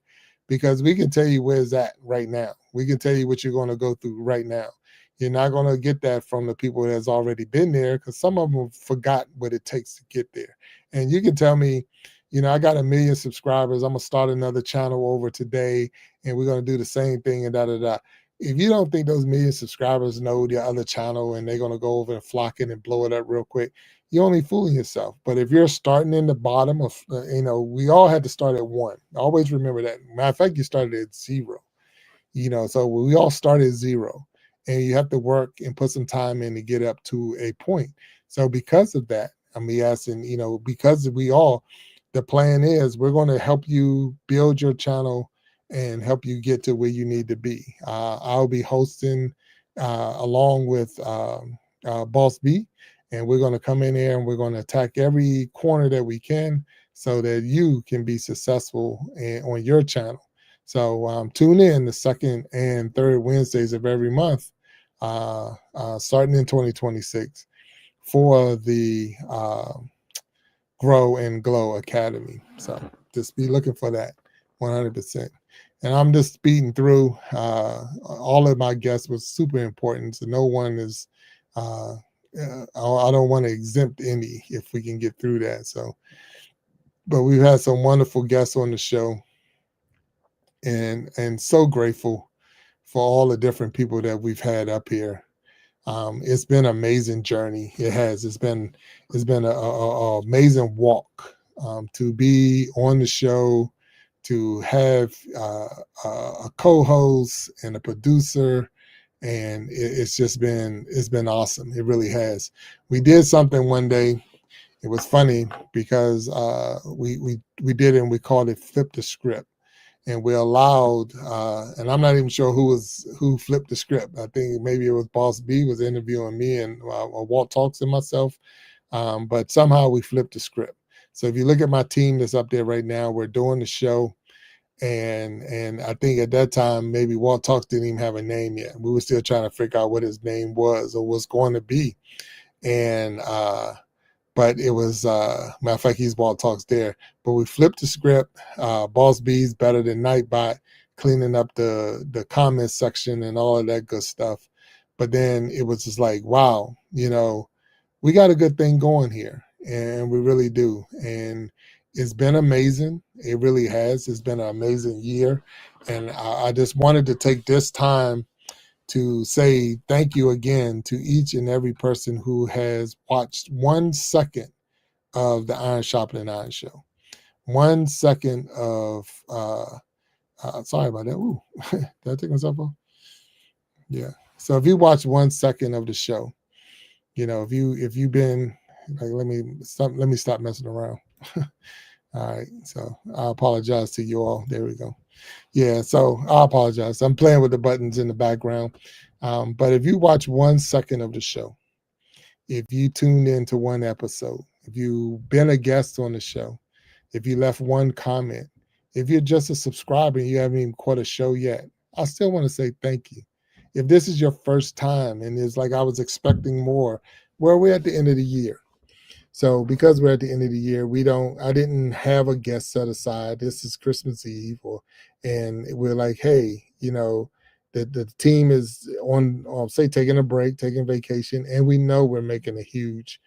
because we can tell you where it's at right now. We can tell you what you're going to go through right now. You're not going to get that from the people that's already been there, because some of them forgot what it takes to get there. And you can tell me, I got 1 million subscribers. I'm gonna start another channel over today, and we're gonna do the same thing and da da da. If you don't think those 1 million subscribers know the other channel and they're gonna go over and flock it and blow it up real quick, you're only fooling yourself. But if you're starting in the bottom of, we all had to start at one. Always remember that. Matter of fact, you started at zero. So we all start at zero, and you have to work and put some time in to get up to a point. So because of that, I'm asking, because the plan is we're going to help you build your channel and help you get to where you need to be. I'll be hosting along with Boss B, and we're going to come in there and we're going to attack every corner that we can so that you can be successful on your channel. So tune in the second and third Wednesdays of every month, starting in 2026, for the Grow and Glow Academy. So just be looking for that 100%. And I'm just speeding through. All of my guests was super important. So no one is, I don't want to exempt any if we can get through that. So, but we've had some wonderful guests on the show, and so grateful for all the different people that we've had up here. It's been an amazing journey. It has. It's been a amazing walk to be on the show, to have a co-host and a producer, and it's been awesome. It really has. We did something one day. It was funny because we did it and we called it Flip the Script. And we allowed, and I'm not even sure who flipped the script. I think maybe it was Boss B was interviewing me and Walt Talks and myself, but somehow we flipped the script. So if you look at my team that's up there right now, we're doing the show, and I think at that time maybe Walt Talks didn't even have a name yet. We were still trying to figure out what his name was or was going to be, and but it was matter of fact, he's Walt Talks there. But we flipped the script. Boss B's better than Nightbot, cleaning up the comment section and all of that good stuff. But then it was just like, wow, we got a good thing going here, and we really do. And it's been amazing. It really has. It's been an amazing year, and I just wanted to take this time to say thank you again to each and every person who has watched 1 second of the Iron Sharpening Iron show. 1 second of sorry about that. Ooh, did I take myself off? Yeah. So if you watch 1 second of the show, if you've been like, let me stop messing around. All right. So I apologize to you all. There we go. Yeah, so I apologize. I'm playing with the buttons in the background. But if you watch 1 second of the show, if you tuned into one episode, if you've been a guest on the show, if you left one comment, if you're just a subscriber and you haven't even caught a show yet, I still want to say thank you. If this is your first time and it's like I was expecting more, well, we're at the end of the year. So because we're at the end of the year, I didn't have a guest set aside. This is Christmas Eve, and we're like, hey, the team is on, say, taking a break, taking vacation, and we know we're making a huge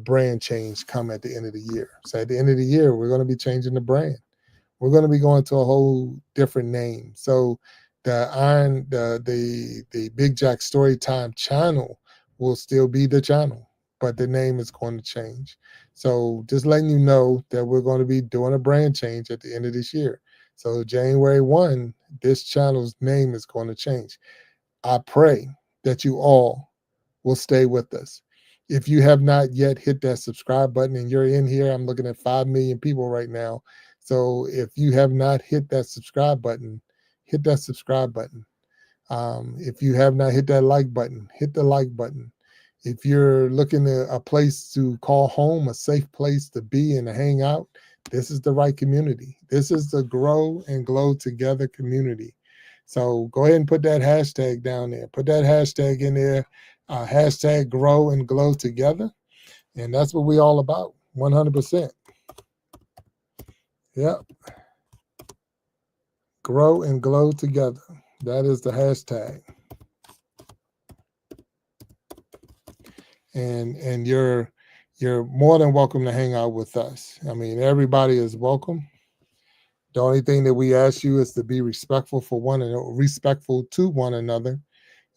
brand change come at the end of the year. So at the end of the year, we're going to be changing the brand. We're going to be going to a whole different name. So the Big Jack Storytime channel will still be the channel, but the name is going to change. So just letting you know that we're going to be doing a brand change at the end of this year. So January 1, this channel's name is going to change. I pray that you all will stay with us. If you have not yet hit that subscribe button and you're in here, I'm looking at 5 million people right now. So if you have not hit that subscribe button, hit that subscribe button. If you have not hit that like button, hit the like button. If you're looking at a place to call home, a safe place to be and to hang out, this is the right community. This is the Grow and Glow Together community. So go ahead and put that hashtag down there. Put that hashtag in there. Hashtag grow and glow together. And that's what we all about. 100%. Yep. Grow and glow together. That is the hashtag. And you're more than welcome to hang out with us. I mean, everybody is welcome. The only thing that we ask you is to be respectful for one another, respectful to one another,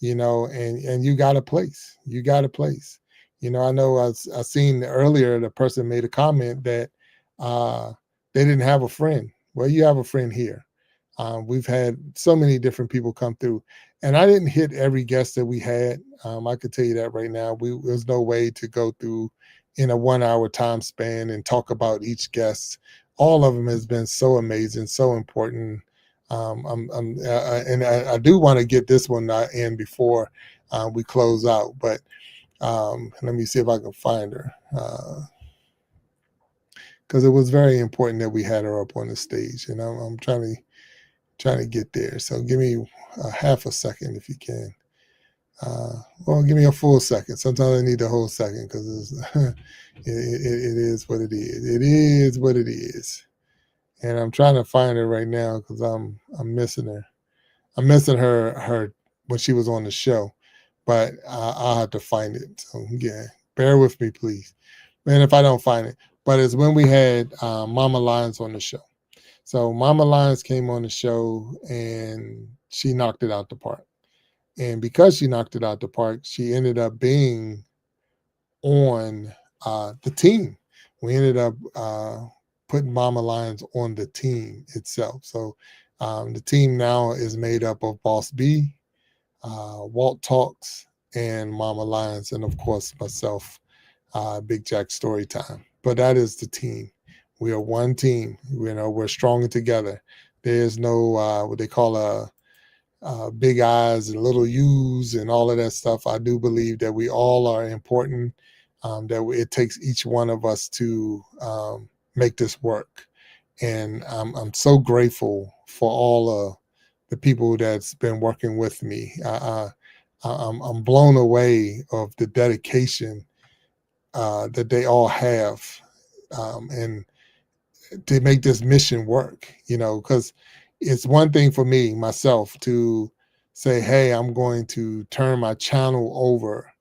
and you got a place. You got a place. I know I seen earlier the person made a comment that they didn't have a friend. Well, you have a friend here. We've had so many different people come through, and I didn't hit every guest that we had. I could tell you that right now. There's no way to go through in a 1 hour time span and talk about each guest. All of them has been so amazing, so important. And I do want to get this one in before we close out, but let me see if I can find her because it was very important that we had her up on the stage, and I'm trying to get there. So give me a half a second if you can. Well, give me a full second. Sometimes I need the whole second because it is what it is. It is what it is. And I'm trying to find her right now because I'm missing her. I'm missing her when she was on the show, but I'll have to find it. So yeah, bear with me, please. And if I don't find it, but it's when we had Mama Lions on the show. So Mama Lions came on the show and she knocked it out the park. And because she knocked it out the park, she ended up being on the team. We ended up putting Mama Lions on the team itself. So the team now is made up of Boss B, Walt Talks, and Mama Lions, and of course myself, Big Jack Storytime. But that is the team. We are one team. We're stronger together. There's no what they call big eyes and little U's and all of that stuff. I do believe that we all are important. That it takes each one of us to make this work. And I'm so grateful for all of the people that's been working with me. I'm blown away of the dedication that they all have, and to make this mission work. Because it's one thing for me myself to say, hey, I'm going to turn my channel over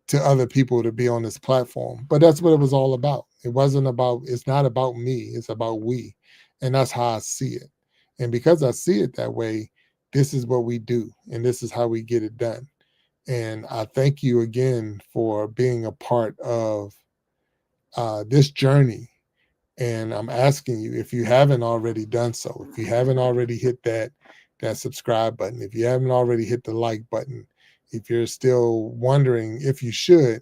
to other people to be on this platform. But that's what it was all about. It's not about me, it's about we. And that's how I see it. And because I see it that way, this is what we do and this is how we get it done. And I thank you again for being a part of this journey. And I'm asking you, if you haven't already done so, if you haven't already hit that subscribe button, if you haven't already hit the like button, if you're still wondering if you should,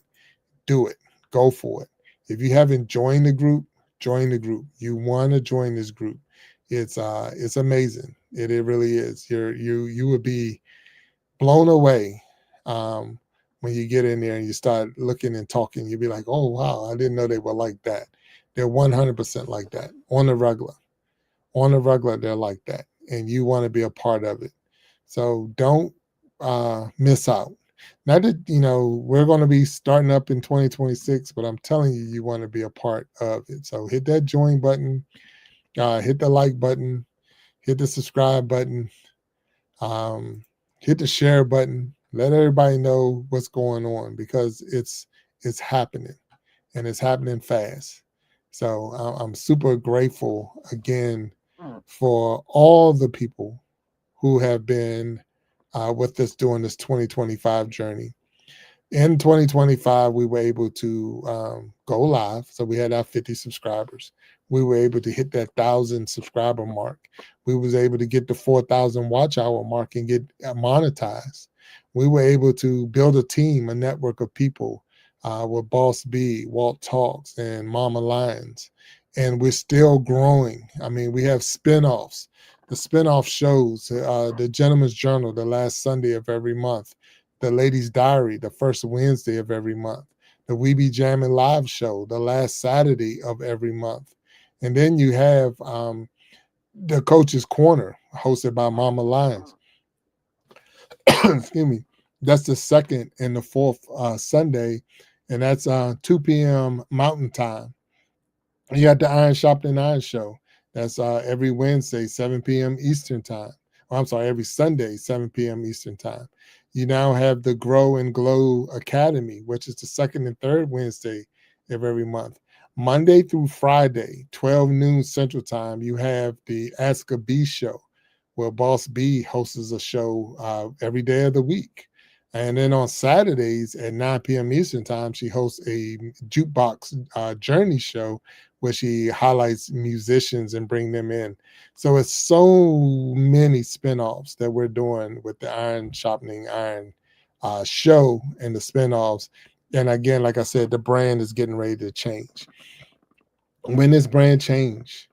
do it. Go for it. If you haven't joined the group, join the group. You want to join this group. It's amazing. It really is. You would be blown away when you get in there and you start looking and talking. You'll be like, oh wow, I didn't know they were like that. They're 100% like that on the regular. On the regular, they're like that, and you want to be a part of it. So don't miss out. Not that we're going to be starting up in 2026, but I'm telling you, you want to be a part of it. So hit that join button, hit the like button, hit the subscribe button, hit the share button. Let everybody know what's going on because it's happening, and it's happening fast. So I'm super grateful again for all the people who have been with us during this 2025 journey. In 2025, we were able to go live. So we had our 50 subscribers. We were able to hit that 1,000 subscriber mark. We was able to get the 4,000 watch hour mark and get monetized. We were able to build a team, a network of people with Boss B, Walt Talks, and Mama Lions. And we're still growing. I mean, we have spinoffs. The spinoff shows, the Gentleman's Journal, the last Sunday of every month, the Ladies' Diary, the first Wednesday of every month, the We Be Jamming live show, the last Saturday of every month. And then you have the Coach's Corner, hosted by Mama Lions. Excuse me. That's the second and the fourth Sunday, and that's 2 p.m. Mountain Time. You got the Iron Sharpening Iron show. That's every Wednesday, 7 p.m. Eastern time. Oh, I'm sorry, every Sunday, 7 p.m. Eastern time. You now have the Grow and Glow Academy, which is the second and third Wednesday of every month. Monday through Friday, 12 noon Central Time, you have the Ask a Bee show, where Boss B hosts a show every day of the week. And then on Saturdays at 9 p.m. Eastern Time, she hosts a jukebox journey show where she highlights musicians and bring them in. So it's so many spinoffs that we're doing with the Iron Sharpening Iron show and the spinoffs. And again, like I said, the brand is getting ready to change. When this brand change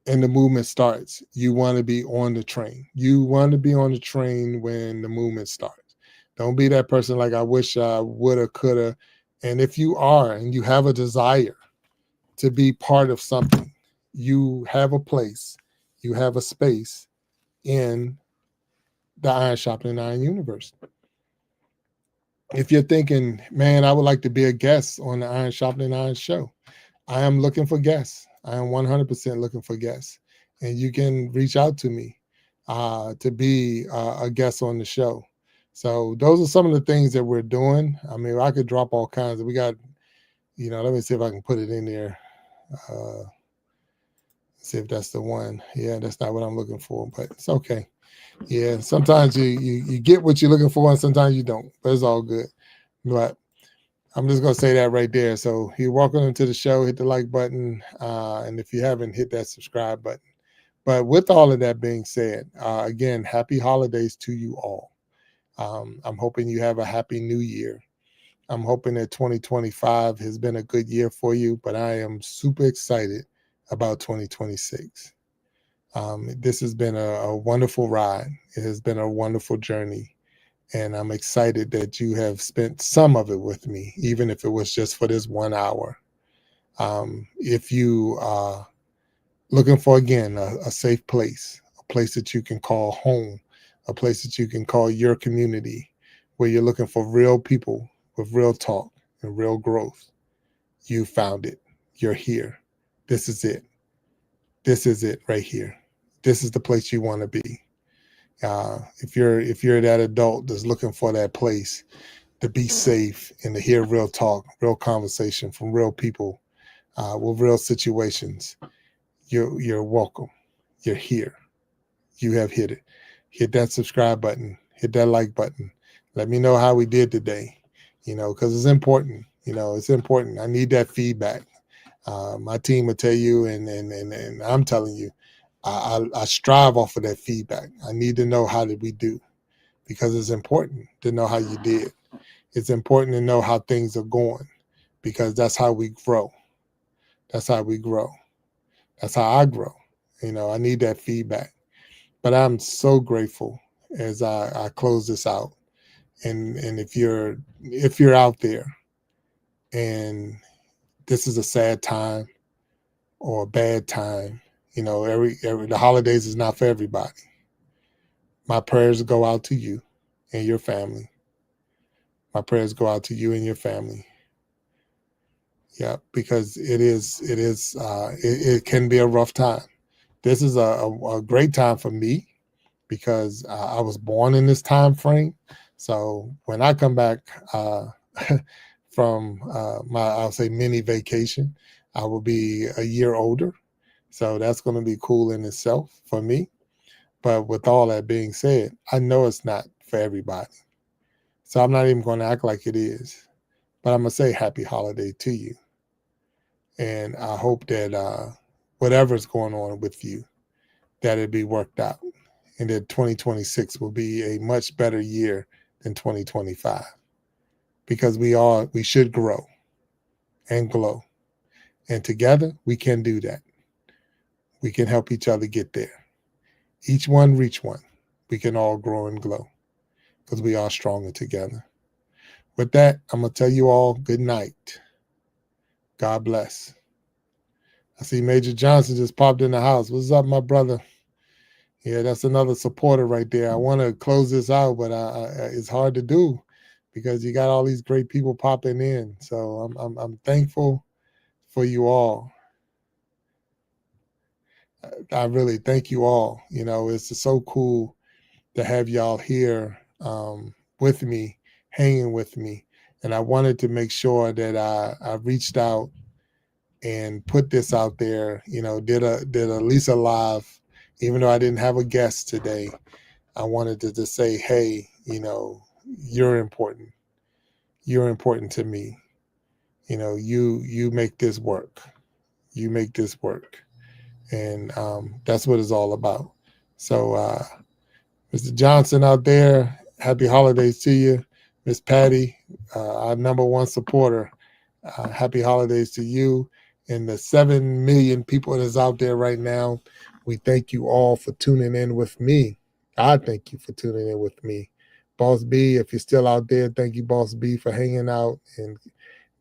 and the movement starts, you want to be on the train. You want to be on the train when the movement starts. Don't be that person like, I wish I woulda, coulda. And if you are and you have a desire to be part of something, you have a place, you have a space in the Iron Sharpening Iron universe. If you're thinking, man, I would like to be a guest on the Iron Sharpening Iron show, I am looking for guests. I am 100% looking for guests. And you can reach out to me to be a guest on the show. So those are some of the things that we're doing. I mean, I could drop all kinds. We got, let me see if I can put it in there. See if that's the one. Yeah, that's not what I'm looking for, but it's okay. Yeah, sometimes you get what you're looking for and sometimes you don't, but it's all good. But I'm just going to say that right there. So you're welcome to the show. Hit the like button. And if you haven't, hit that subscribe button. But with all of that being said, again, happy holidays to you all. I'm hoping you have a happy new year. I'm hoping that 2025 has been a good year for you, but I am super excited about 2026. This has been a wonderful ride. It has been a wonderful journey. And I'm excited that you have spent some of it with me, even if it was just for this 1 hour. If you are looking for, again, a safe place, a place that you can call home, a place that you can call your community, where you're looking for real people with real talk and real growth, you found it. You're here. This is it. This is it right here. This is the place you want to be. If you're that adult that's looking for that place to be safe and to hear real talk, real conversation from real people with real situations, you're welcome. You're here. You have hit it. Hit that subscribe button. Hit that like button. Let me know how we did today. Because it's important. It's important. I need that feedback. My team will tell you, and I'm telling you, I strive off of that feedback. I need to know how did we do, because it's important to know how you did. It's important to know how things are going, because that's how we grow. That's how we grow. That's how I grow. I need that feedback. But I'm so grateful as I close this out. And if you're out there and this is a sad time or a bad time, the holidays is not for everybody. My prayers go out to you and your family. My prayers go out to you and your family. Yeah, because it can be a rough time. This is a great time for me because I was born in this time frame. So when I come back from I'll say mini vacation, I will be a year older. So that's going to be cool in itself for me. But with all that being said, I know it's not for everybody. So I'm not even going to act like it is. But I'm going to say happy holiday to you. And I hope that whatever's going on with you, that it be worked out. And that 2026 will be a much better year than 2025. Because we should grow and glow. And together, we can do that. We can help each other get there. Each one reach one. We can all grow and glow because we are stronger together. With that, I'm going to tell you all good night. God bless. I see Major Johnson just popped in the house. What's up, my brother? Yeah, that's another supporter right there. I want to close this out, but it's hard to do because you got all these great people popping in. So I'm thankful for you all. I really thank you all. You know, it's just so cool to have y'all here with me, hanging with me. And I wanted to make sure that I reached out and put this out there. You know, did a Lisa live, even though I didn't have a guest today. I wanted to just say, hey, you know, you're important. You're important to me. You know, you make this work. You make this work, and that's what it's all about. So, Mr. Johnson out there, happy holidays to you. Miss Patty, our number one supporter, happy holidays to you and the 7 million people that's out there right now. We thank you all for tuning in with me. I thank you for tuning in with me. Boss B, if you're still out there, thank you, Boss B, for hanging out. And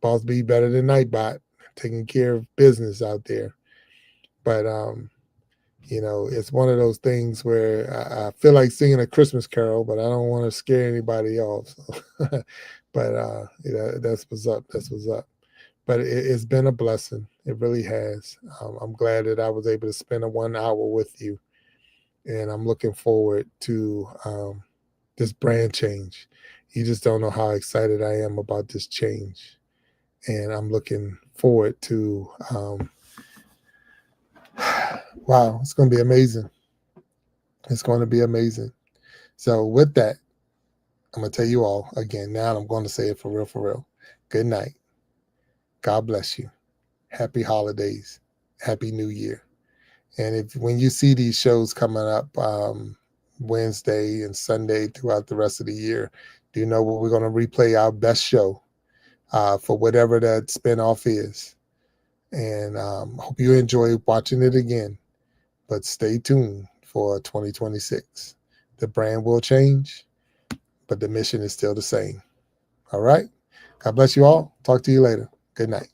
Boss B better than Nightbot, taking care of business out there. But you know, it's one of those things where I feel like singing a Christmas carol, but I don't want to scare anybody off. So but that's what's up. That's what's up. But it's been a blessing. It really has. I'm glad that I was able to spend a 1 hour with you, and I'm looking forward to this brand change. You just don't know how excited I am about this change, and I'm looking forward to. Wow, it's going to be amazing. It's going to be amazing. So with that, I'm going to tell you all again. Now I'm going to say it for real, for real. Good night. God bless you. Happy holidays. Happy New Year. And if when you see these shows coming up Wednesday and Sunday throughout the rest of the year, do you know what we're going to replay our best show for whatever that spinoff is? And hope you enjoy watching it again. But stay tuned for 2026. The brand will change, but the mission is still the same. All right. God bless you all. Talk to you later. Good night.